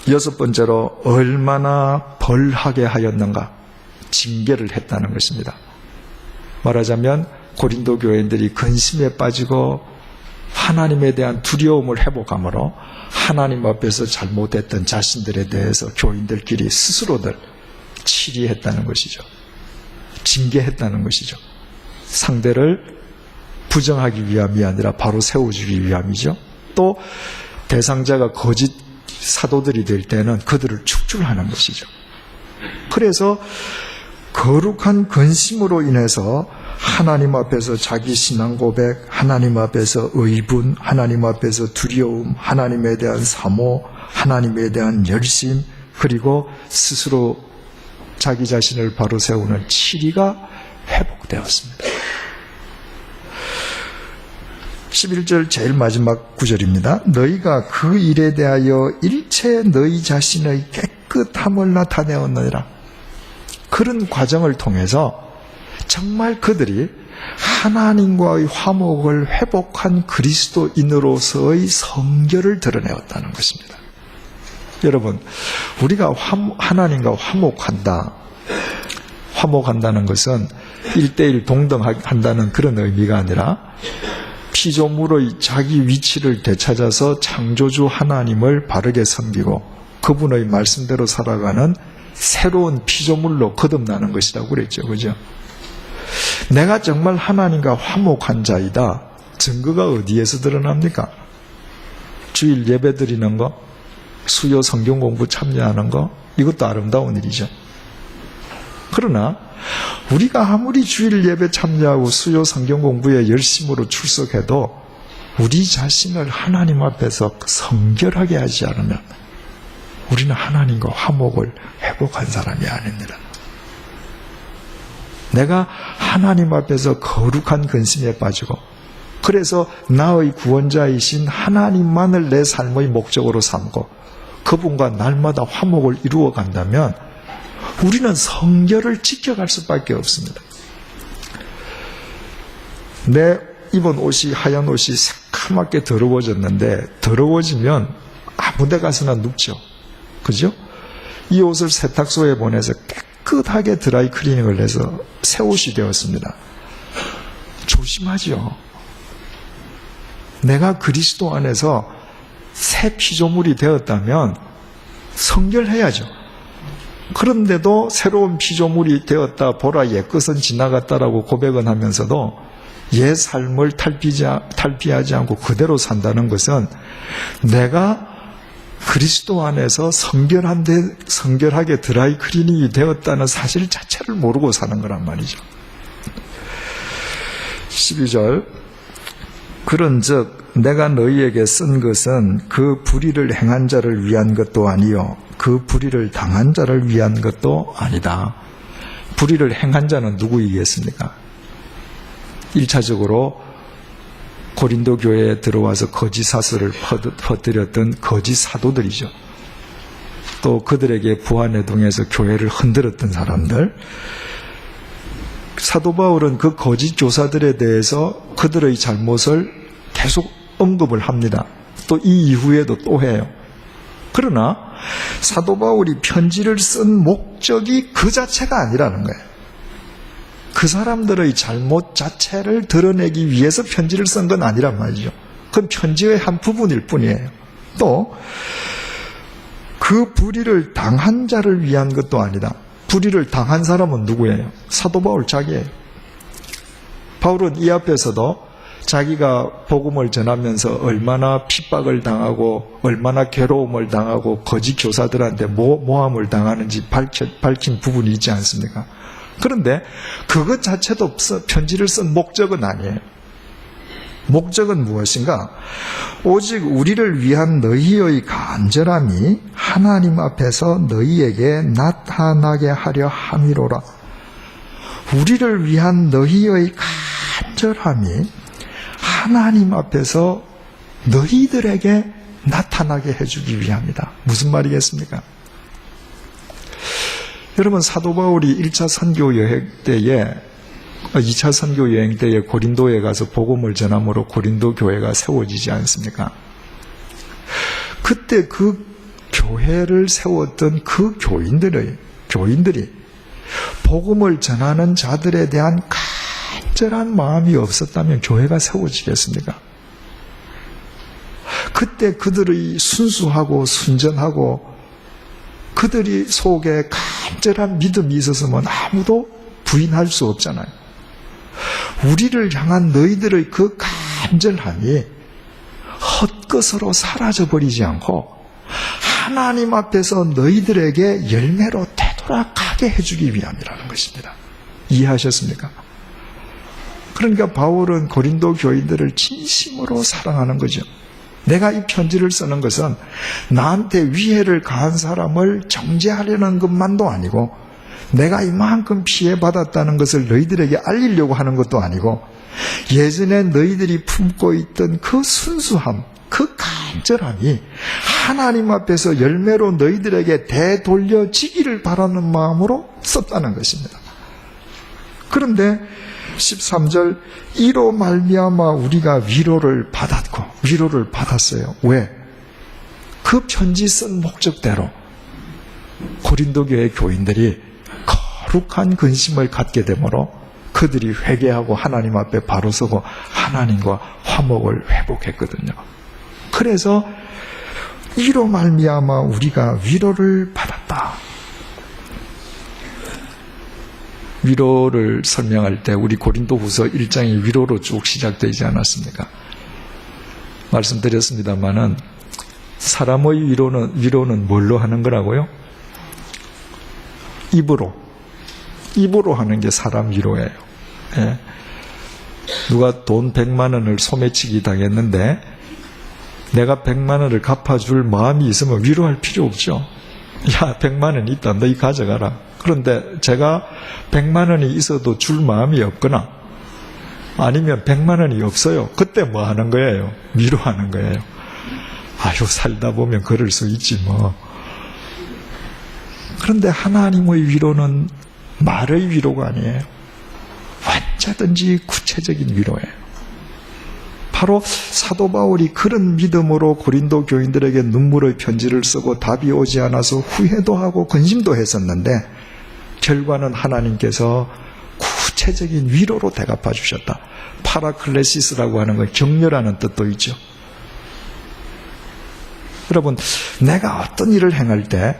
여섯 번째로, 얼마나 벌하게 하였는가, 징계를 했다는 것입니다. 말하자면 고린도 교인들이 근심에 빠지고 하나님에 대한 두려움을 회복함으로 하나님 앞에서 잘못했던 자신들에 대해서 교인들끼리 스스로들 치리했다는 것이죠. 징계했다는 것이죠. 상대를 부정하기 위함이 아니라 바로 세워주기 위함이죠. 또 대상자가 거짓 사도들이 될 때는 그들을 축출하는 것이죠. 그래서 거룩한 근심으로 인해서 하나님 앞에서 자기 신앙 고백, 하나님 앞에서 의분, 하나님 앞에서 두려움, 하나님에 대한 사모, 하나님에 대한 열심, 그리고 스스로 자기 자신을 바로 세우는 치리가 회복되었습니다. 11절 제일 마지막 구절입니다. 너희가 그 일에 대하여 일체 너희 자신의 깨끗함을 나타내었느니라. 그런 과정을 통해서 정말 그들이 하나님과의 화목을 회복한 그리스도인으로서의 성결을 드러내었다는 것입니다. 여러분, 우리가 하나님과 화목한다는 것은 1대1 동등한다는 그런 의미가 아니라 피조물의 자기 위치를 되찾아서 창조주 하나님을 바르게 섬기고 그분의 말씀대로 살아가는 새로운 피조물로 거듭나는 것이라고 그랬죠. 그죠? 내가 정말 하나님과 화목한 자이다. 증거가 어디에서 드러납니까? 주일 예배 드리는 거, 수요 성경 공부 참여하는 거, 이것도 아름다운 일이죠. 그러나 우리가 아무리 주일 예배 참여하고 수요 성경 공부에 열심으로 출석해도 우리 자신을 하나님 앞에서 성결하게 하지 않으면 우리는 하나님과 화목을 회복한 사람이 아닙니다. 내가 하나님 앞에서 거룩한 근심에 빠지고 그래서 나의 구원자이신 하나님만을 내 삶의 목적으로 삼고 그분과 날마다 화목을 이루어 간다면 우리는 성결을 지켜갈 수밖에 없습니다. 내 입은 옷이 하얀 옷이 새카맣게 더러워졌는데 더러워지면 아무 데 가서나 눕죠. 그죠? 이 옷을 세탁소에 보내서 깨끗하게 드라이 클리닝을 해서 새 옷이 되었습니다. 조심하죠. 내가 그리스도 안에서 새 피조물이 되었다면 성결해야죠. 그런데도 새로운 피조물이 되었다, 보라 옛것은 지나갔다라고 고백은 하면서도 옛 삶을 탈피하지 않고 그대로 산다는 것은 내가 그리스도 안에서 성결하게 드라이 클리닝이 되었다는 사실 자체를 모르고 사는 거란 말이죠. 12절 그런즉 내가 너희에게 쓴 것은 그 불의를 행한 자를 위한 것도 아니요 그 불의를 당한 자를 위한 것도 아니다. 불의를 행한 자는 누구이겠습니까? 1차적으로 고린도 교회에 들어와서 거짓 사설을 퍼뜨렸던 거짓 사도들이죠. 또 그들에게 부하내동에서 교회를 흔들었던 사람들. 사도 바울은 그 거짓 교사들에 대해서 그들의 잘못을 계속 언급을 합니다. 또 이 이후에도 또 해요. 그러나 사도 바울이 편지를 쓴 목적이 그 자체가 아니라는 거예요. 그 사람들의 잘못 자체를 드러내기 위해서 편지를 쓴 건 아니란 말이죠. 그건 편지의 한 부분일 뿐이에요. 또 그 불의를 당한 자를 위한 것도 아니다. 불의를 당한 사람은 누구예요? 사도 바울 자기예요. 바울은 이 앞에서도 자기가 복음을 전하면서 얼마나 핍박을 당하고 얼마나 괴로움을 당하고 거짓 교사들한테 모함을 당하는지 밝힌 부분이 있지 않습니까? 그런데 그것 자체도 없어. 편지를 쓴 목적은 아니에요. 목적은 무엇인가? 오직 우리를 위한 너희의 간절함이 하나님 앞에서 너희에게 나타나게 하려 함이로라. 우리를 위한 너희의 간절함이 하나님 앞에서 너희들에게 나타나게 해주기 위함이다. 무슨 말이겠습니까? 여러분, 사도 바울이 1차 선교 여행 때에 2차 선교 여행 때에 고린도에 가서 복음을 전함으로 고린도 교회가 세워지지 않습니까? 그때 그 교회를 세웠던 그 교인들이 복음을 전하는 자들에 대한 간절한 마음이 없었다면 교회가 세워지겠습니까? 그때 그들의 순수하고 순전하고 그들이 속에 간절한 믿음이 있었으면 아무도 부인할 수 없잖아요. 우리를 향한 너희들의 그 간절함이 헛것으로 사라져버리지 않고 하나님 앞에서 너희들에게 열매로 되돌아가게 해주기 위함이라는 것입니다. 이해하셨습니까? 그러니까 바울은 고린도 교인들을 진심으로 사랑하는 거죠. 내가 이 편지를 쓰는 것은 나한테 위해를 가한 사람을 정죄하려는 것만도 아니고 내가 이만큼 피해받았다는 것을 너희들에게 알리려고 하는 것도 아니고 예전에 너희들이 품고 있던 그 순수함, 그 간절함이 하나님 앞에서 열매로 너희들에게 되돌려지기를 바라는 마음으로 썼다는 것입니다. 그런데 13절 이로 말미암아 우리가 위로를 받았어요. 왜? 그 편지 쓴 목적대로 고린도 교회 교인들이 거룩한 근심을 갖게 되므로 그들이 회개하고 하나님 앞에 바로 서고 하나님과 화목을 회복했거든요. 그래서 이로 말미암아 우리가 위로를 받았다. 위로를 설명할 때 우리 고린도후서 1장이 위로로 쭉 시작되지 않았습니까? 말씀드렸습니다마는 사람의 위로는 뭘로 하는 거라고요? 입으로 하는 게 사람 위로예요. 예. 누가 돈 100만 원을 소매치기 당했는데 내가 100만 원을 갚아줄 마음이 있으면 위로할 필요 없죠. 야, 100만 원 있다. 너희 가져가라. 그런데 제가 100만 원이 있어도 줄 마음이 없거나 아니면 100만 원이 없어요. 그때 뭐 하는 거예요? 위로하는 거예요. 아유, 살다 보면 그럴 수 있지 뭐. 그런데 하나님의 위로는 말의 위로가 아니에요. 언제든지 구체적인 위로예요. 바로 사도 바울이 그런 믿음으로 고린도 교인들에게 눈물의 편지를 쓰고 답이 오지 않아서 후회도 하고 근심도 했었는데 결과는 하나님께서 구체적인 위로로 대갚아 주셨다. 파라클레시스라고 하는 건 격려라는 뜻도 있죠. 여러분, 내가 어떤 일을 행할 때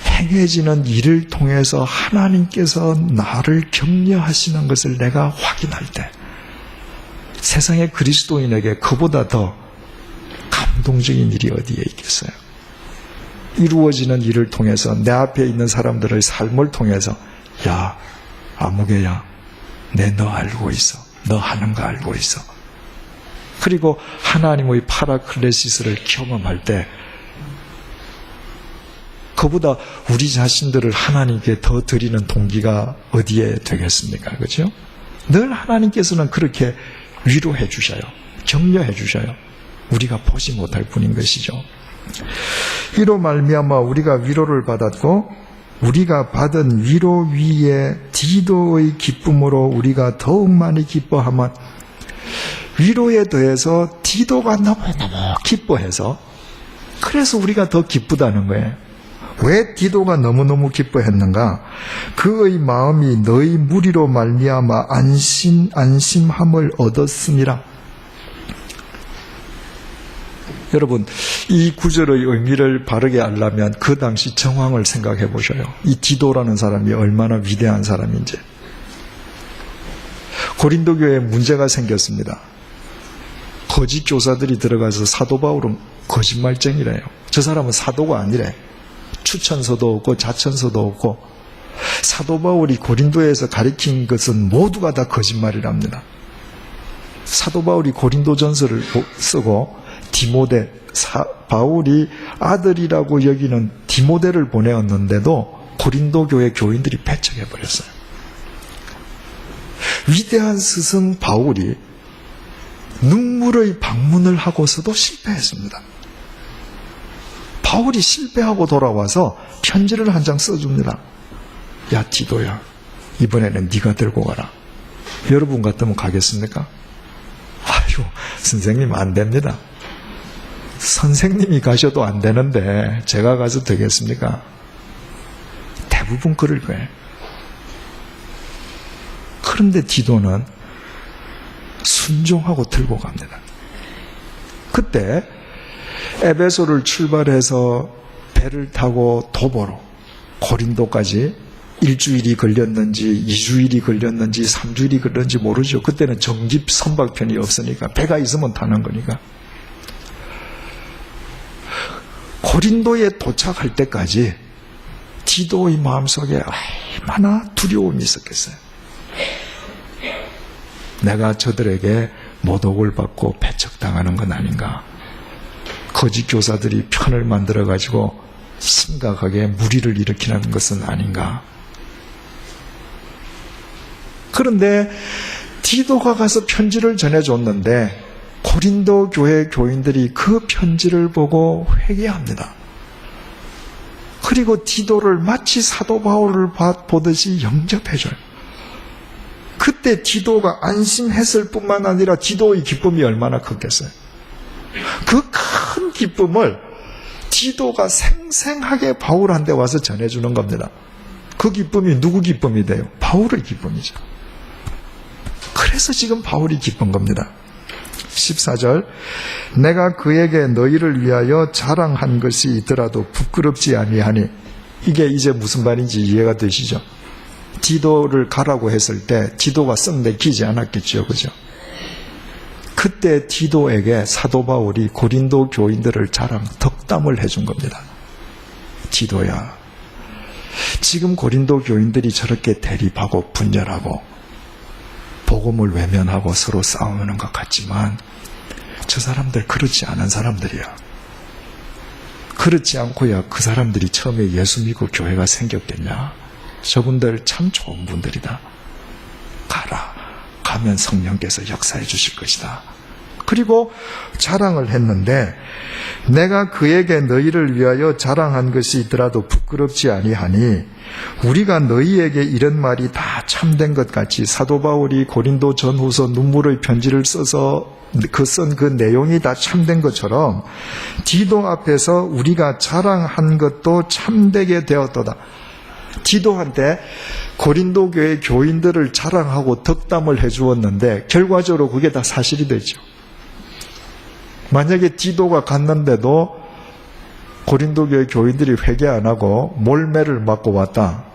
행해지는 일을 통해서 하나님께서 나를 격려하시는 것을 내가 확인할 때 세상의 그리스도인에게 그보다 더 감동적인 일이 어디에 있겠어요? 이루어지는 일을 통해서 내 앞에 있는 사람들의 삶을 통해서 야, 아무개야, 내 너 알고 있어. 너 하는 거 알고 있어. 그리고 하나님의 파라클레시스를 경험할 때 그보다 우리 자신들을 하나님께 더 드리는 동기가 어디에 되겠습니까? 그렇죠? 늘 하나님께서는 그렇게 위로해 주셔요. 격려해 주셔요. 우리가 보지 못할 뿐인 것이죠. 이로 말미암아 우리가 위로를 받았고 우리가 받은 위로 위에 디도의 기쁨으로 우리가 더욱 많이 기뻐하면 위로에 더해서 디도가 너무너무 기뻐해서 그래서 우리가 더 기쁘다는 거예요. 왜 디도가 너무너무 기뻐했는가? 그의 마음이 너희 무리로 말미암아 안심함을 얻었음이라. 여러분, 이 구절의 의미를 바르게 알려면 그 당시 정황을 생각해 보셔요. 이 디도라는 사람이 얼마나 위대한 사람인지. 고린도 교회에 문제가 생겼습니다. 거짓 교사들이 들어가서 사도 바울은 거짓말쟁이래요. 저 사람은 사도가 아니래. 추천서도 없고 자천서도 없고 사도 바울이 고린도에서 가르친 것은 모두가 다 거짓말이랍니다. 사도 바울이 고린도전서를 쓰고 디모데, 바울이 아들이라고 여기는 디모데를 보내었는데도 고린도 교회 교인들이 배척해버렸어요. 위대한 스승 바울이 눈물의 방문을 하고서도 실패했습니다. 바울이 실패하고 돌아와서 편지를 한 장 써줍니다. 야, 디도야, 이번에는 네가 들고 가라. 여러분 같으면 가겠습니까? 아유, 선생님 안 됩니다. 선생님이 가셔도 안 되는데 제가 가서 되겠습니까? 대부분 그럴 거예요. 그런데 디도는 순종하고 들고 갑니다. 그때 에베소를 출발해서 배를 타고 도보로 고린도까지 일주일이 걸렸는지 2주일이 걸렸는지 3주일이 걸렸는지 모르죠. 그때는 정집 선박편이 없으니까 배가 있으면 타는 거니까. 고린도에 도착할 때까지 디도의 마음속에 얼마나 두려움이 있었겠어요. 내가 저들에게 모독을 받고 배척당하는 건 아닌가. 거짓 교사들이 편을 만들어가지고 심각하게 무리를 일으키는 것은 아닌가. 그런데 디도가 가서 편지를 전해줬는데 고린도 교회 교인들이 그 편지를 보고 회개합니다. 그리고 디도를 마치 사도 바울을 보듯이 영접해줘요. 그때 디도가 안심했을 뿐만 아니라 디도의 기쁨이 얼마나 컸겠어요. 그 큰 기쁨을 디도가 생생하게 바울한테 와서 전해주는 겁니다. 그 기쁨이 누구 기쁨이 돼요? 바울의 기쁨이죠. 그래서 지금 바울이 기쁜 겁니다. 14절, 내가 그에게 너희를 위하여 자랑한 것이 있더라도 부끄럽지 아니하니. 이게 이제 무슨 말인지 이해가 되시죠? 디도를 가라고 했을 때 디도가 썩 내키지 않았겠죠, 그죠? 그때 디도에게 사도 바울이 고린도 교인들을 덕담을 해준 겁니다. 디도야, 지금 고린도 교인들이 저렇게 대립하고 분열하고 복음을 외면하고 서로 싸우는 것 같지만 저 사람들 그렇지 않은 사람들이야. 그렇지 않고야 그 사람들이 처음에 예수 믿고 교회가 생겼겠냐. 저분들 참 좋은 분들이다. 가라. 가면 성령께서 역사해 주실 것이다. 그리고 자랑을 했는데 내가 그에게 너희를 위하여 자랑한 것이 있더라도 부끄럽지 아니하니 우리가 너희에게 이런 말이 다 참된 것 같이 사도 바울이 고린도 전후서 눈물의 편지를 써서 쓴 그 내용이 다 참된 것처럼 디도 앞에서 우리가 자랑한 것도 참되게 되었도다. 디도한테 고린도 교회 교인들을 자랑하고 덕담을 해주었는데 결과적으로 그게 다 사실이 되죠. 만약에 디도가 갔는데도 고린도 교회 교인들이 회개 안 하고 몰매를 맞고 왔다.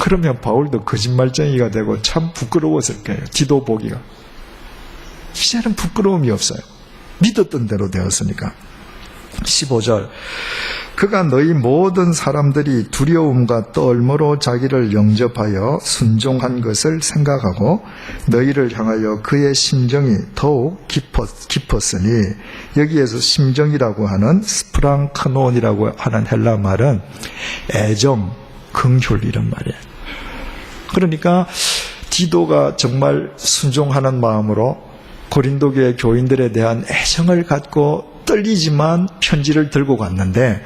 그러면 바울도 거짓말쟁이가 되고 참 부끄러웠을 거예요. 디도 보기가. 이제는 부끄러움이 없어요. 믿었던 대로 되었으니까. 15절 그가 너희 모든 사람들이 두려움과 떨므로 자기를 영접하여 순종한 것을 생각하고 너희를 향하여 그의 심정이 더욱 깊었으니 여기에서 심정이라고 하는 스프랑크논이라고 하는 헬라 말은 애정, 긍휼 이런 말이에요. 그러니까 디도가 정말 순종하는 마음으로 고린도 교회 교인들에 대한 애정을 갖고 떨리지만 편지를 들고 갔는데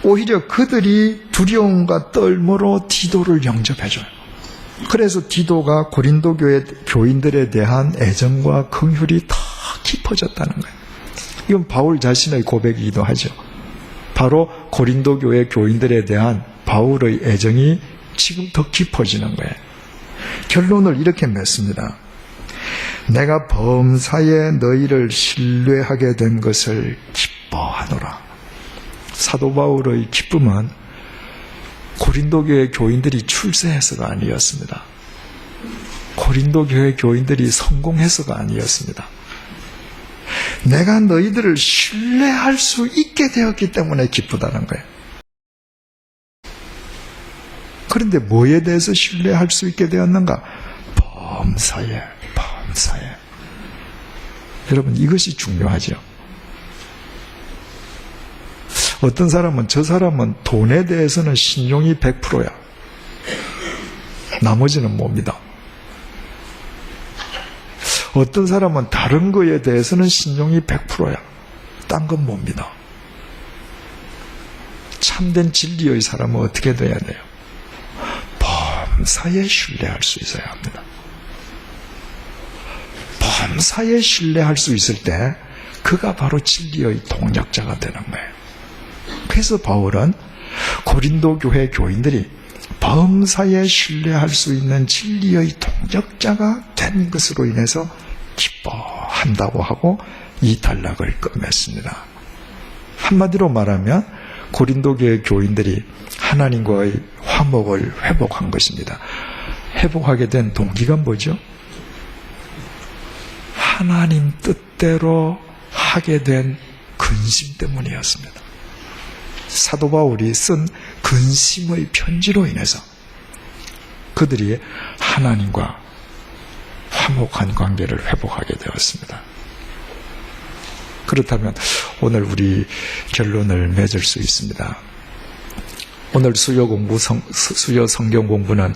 오히려 그들이 두려움과 떨므로 디도를 영접해줘요. 그래서 디도가 고린도 교회 교인들에 대한 애정과 긍휼이 더 깊어졌다는 거예요. 이건 바울 자신의 고백이기도 하죠. 바로 고린도 교회 교인들에 대한 바울의 애정이 지금 더 깊어지는 거예요. 결론을 이렇게 맺습니다. 내가 범사에 너희를 신뢰하게 된 것을 기뻐하노라. 사도 바울의 기쁨은 고린도 교회 교인들이 출세해서가 아니었습니다. 고린도 교회 교인들이 성공해서가 아니었습니다. 내가 너희들을 신뢰할 수 있게 되었기 때문에 기쁘다는 거예요. 그런데 뭐에 대해서 신뢰할 수 있게 되었는가? 범사에. 여러분, 이것이 중요하죠. 어떤 사람은 저 사람은 돈에 대해서는 신용이 100%야. 나머지는 못 믿어. 어떤 사람은 다른 거에 대해서는 신용이 100%야. 딴 건 못 믿어. 참된 진리의 사람은 어떻게 돼야 돼요? 범사에 신뢰할 수 있어야 합니다. 범사에 신뢰할 수 있을 때 그가 바로 진리의 동력자가 되는 거예요. 그래서 바울은 고린도 교회 교인들이 범사에 신뢰할 수 있는 진리의 동력자가 된 것으로 인해서 기뻐한다고 하고 이 단락을 끝맺습니다. 한마디로 말하면 고린도 교회 교인들이 하나님과의 화목을 회복한 것입니다. 회복하게 된 동기가 뭐죠? 하나님 뜻대로 하게 된 근심 때문이었습니다. 사도 바울이 쓴 근심의 편지로 인해서 그들이 하나님과 화목한 관계를 회복하게 되었습니다. 그렇다면 오늘 우리 결론을 맺을 수 있습니다. 오늘 수요 성경 공부는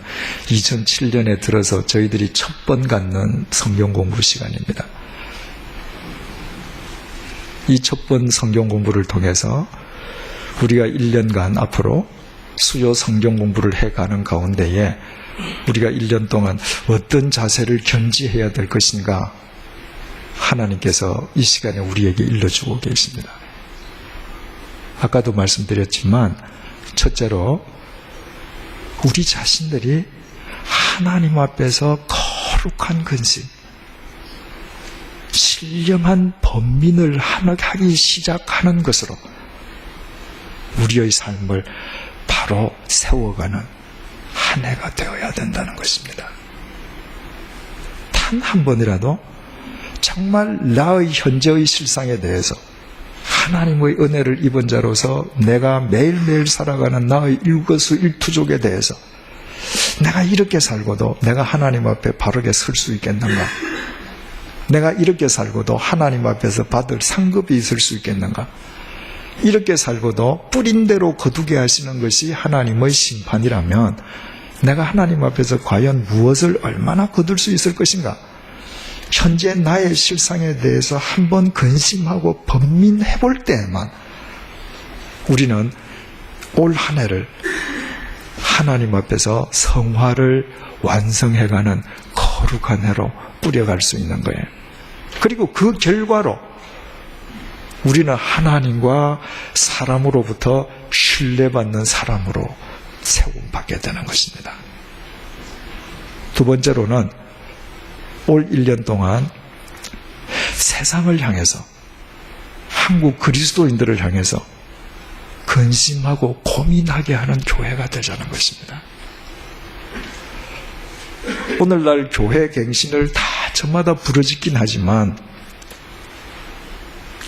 2007년에 들어서 저희들이 첫 번 갖는 성경 공부 시간입니다. 이 첫 번 성경 공부를 통해서 우리가 1년간 앞으로 수요 성경 공부를 해가는 가운데에 우리가 1년 동안 어떤 자세를 견지해야 될 것인가 하나님께서 이 시간에 우리에게 일러주고 계십니다. 아까도 말씀드렸지만 첫째로 우리 자신들이 하나님 앞에서 거룩한 근심, 신령한 번민을 하기 시작하는 것으로 우리의 삶을 바로 세워가는 한 해가 되어야 된다는 것입니다. 단 한 번이라도 정말 나의 현재의 실상에 대해서 하나님의 은혜를 입은 자로서 내가 매일매일 살아가는 나의 일거수일투족에 대해서 내가 이렇게 살고도 내가 하나님 앞에 바르게 설 수 있겠는가? 내가 이렇게 살고도 하나님 앞에서 받을 상급이 있을 수 있겠는가? 이렇게 살고도 뿌린 대로 거두게 하시는 것이 하나님의 심판이라면 내가 하나님 앞에서 과연 무엇을 얼마나 거둘 수 있을 것인가? 현재 나의 실상에 대해서 한번 근심하고 번민해 볼 때에만 우리는 올 한 해를 하나님 앞에서 성화를 완성해가는 거룩한 해로 뿌려갈 수 있는 거예요. 그리고 그 결과로 우리는 하나님과 사람으로부터 신뢰받는 사람으로 세움받게 되는 것입니다. 두 번째로는 올 1년 동안 세상을 향해서 한국 그리스도인들을 향해서 근심하고 고민하게 하는 교회가 되자는 것입니다. 오늘날 교회 갱신을 다 저마다 부르짖긴 하지만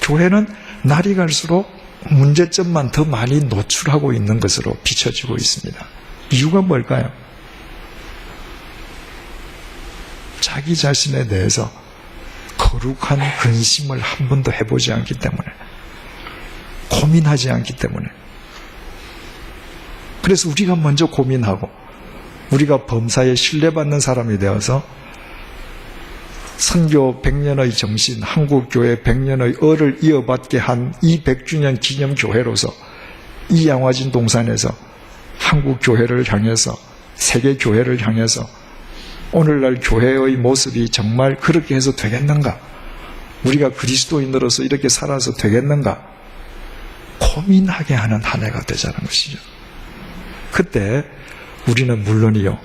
교회는 날이 갈수록 문제점만 더 많이 노출하고 있는 것으로 비춰지고 있습니다. 이유가 뭘까요? 자기 자신에 대해서 거룩한 근심을 한 번도 해보지 않기 때문에, 고민하지 않기 때문에. 그래서 우리가 먼저 고민하고 우리가 범사에 신뢰받는 사람이 되어서 선교 100년의 정신, 한국교회 100년의 을을 이어받게 한 이 100주년 기념교회로서 이 양화진 동산에서 한국교회를 향해서, 세계교회를 향해서 오늘날 교회의 모습이 정말 그렇게 해서 되겠는가? 우리가 그리스도인으로서 이렇게 살아서 되겠는가? 고민하게 하는 한 해가 되자는 것이죠. 그때 우리는 물론이요,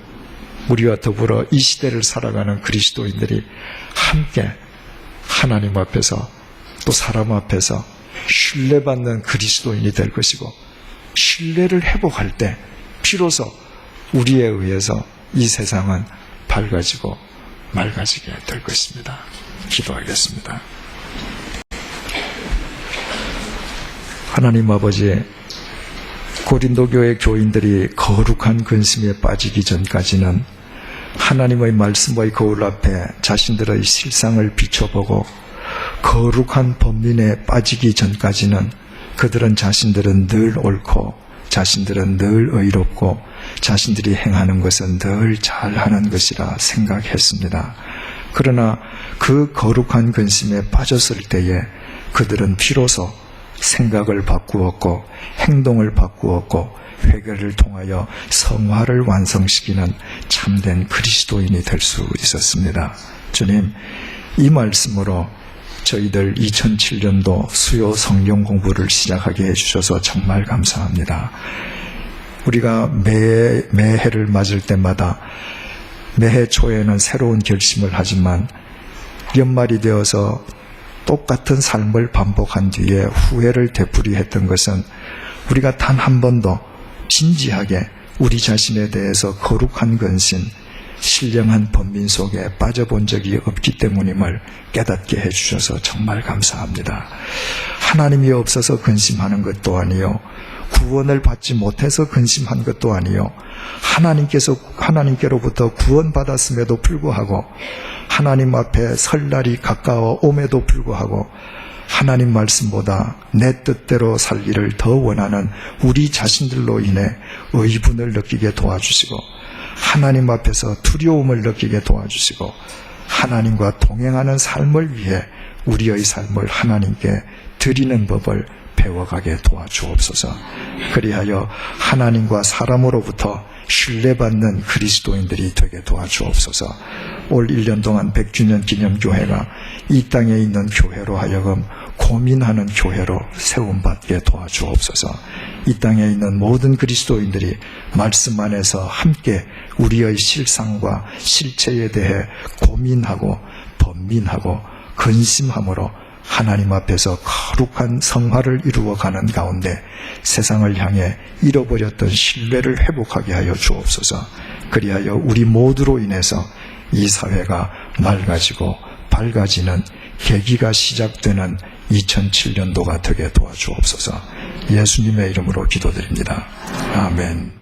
우리와 더불어 이 시대를 살아가는 그리스도인들이 함께 하나님 앞에서 또 사람 앞에서 신뢰받는 그리스도인이 될 것이고, 신뢰를 회복할 때 비로소 우리에 의해서 이 세상은 밝아지고 맑아지게 될 것입니다. 기도하겠습니다. 하나님 아버지, 고린도 교회 교인들이 거룩한 근심에 빠지기 전까지는 하나님의 말씀의 거울 앞에 자신들의 실상을 비춰보고, 거룩한 범민에 빠지기 전까지는 그들은 자신들은 늘 옳고, 자신들은 늘 의롭고, 자신들이 행하는 것은 늘 잘하는 것이라 생각했습니다. 그러나 그 거룩한 근심에 빠졌을 때에 그들은 비로소 생각을 바꾸었고 행동을 바꾸었고 회개를 통하여 성화를 완성시키는 참된 그리스도인이 될 수 있었습니다. 주님, 이 말씀으로 저희들 2007년도 수요 성경 공부를 시작하게 해주셔서 정말 감사합니다. 우리가 매해를 맞을 때마다 매해 초에는 새로운 결심을 하지만 연말이 되어서 똑같은 삶을 반복한 뒤에 후회를 되풀이했던 것은 우리가 단 한 번도 진지하게 우리 자신에 대해서 거룩한 근심, 신령한 번민 속에 빠져본 적이 없기 때문임을 깨닫게 해주셔서 정말 감사합니다. 하나님이 없어서 근심하는 것도 아니요, 구원을 받지 못해서 근심한 것도 아니요, 하나님께로부터 구원받았음에도 불구하고 하나님 앞에 설 날이 가까워 옴에도 불구하고 하나님 말씀보다 내 뜻대로 살기를 더 원하는 우리 자신들로 인해 의분을 느끼게 도와주시고, 하나님 앞에서 두려움을 느끼게 도와주시고, 하나님과 동행하는 삶을 위해 우리의 삶을 하나님께 드리는 법을 배워가게 도와주옵소서. 그리하여 하나님과 사람으로부터 신뢰받는 그리스도인들이 되게 도와주옵소서. 올 1년 동안 100주년 기념교회가 이 땅에 있는 교회로 하여금 고민하는 교회로 세움받게 도와주옵소서. 이 땅에 있는 모든 그리스도인들이 말씀 안에서 함께 우리의 실상과 실체에 대해 고민하고 번민하고 근심함으로 하나님 앞에서 거룩한 성화를 이루어가는 가운데 세상을 향해 잃어버렸던 신뢰를 회복하게 하여 주옵소서. 그리하여 우리 모두로 인해서 이 사회가 맑아지고 밝아지는 계기가 시작되는 2007년도가 되게 도와주옵소서. 예수님의 이름으로 기도드립니다. 아멘.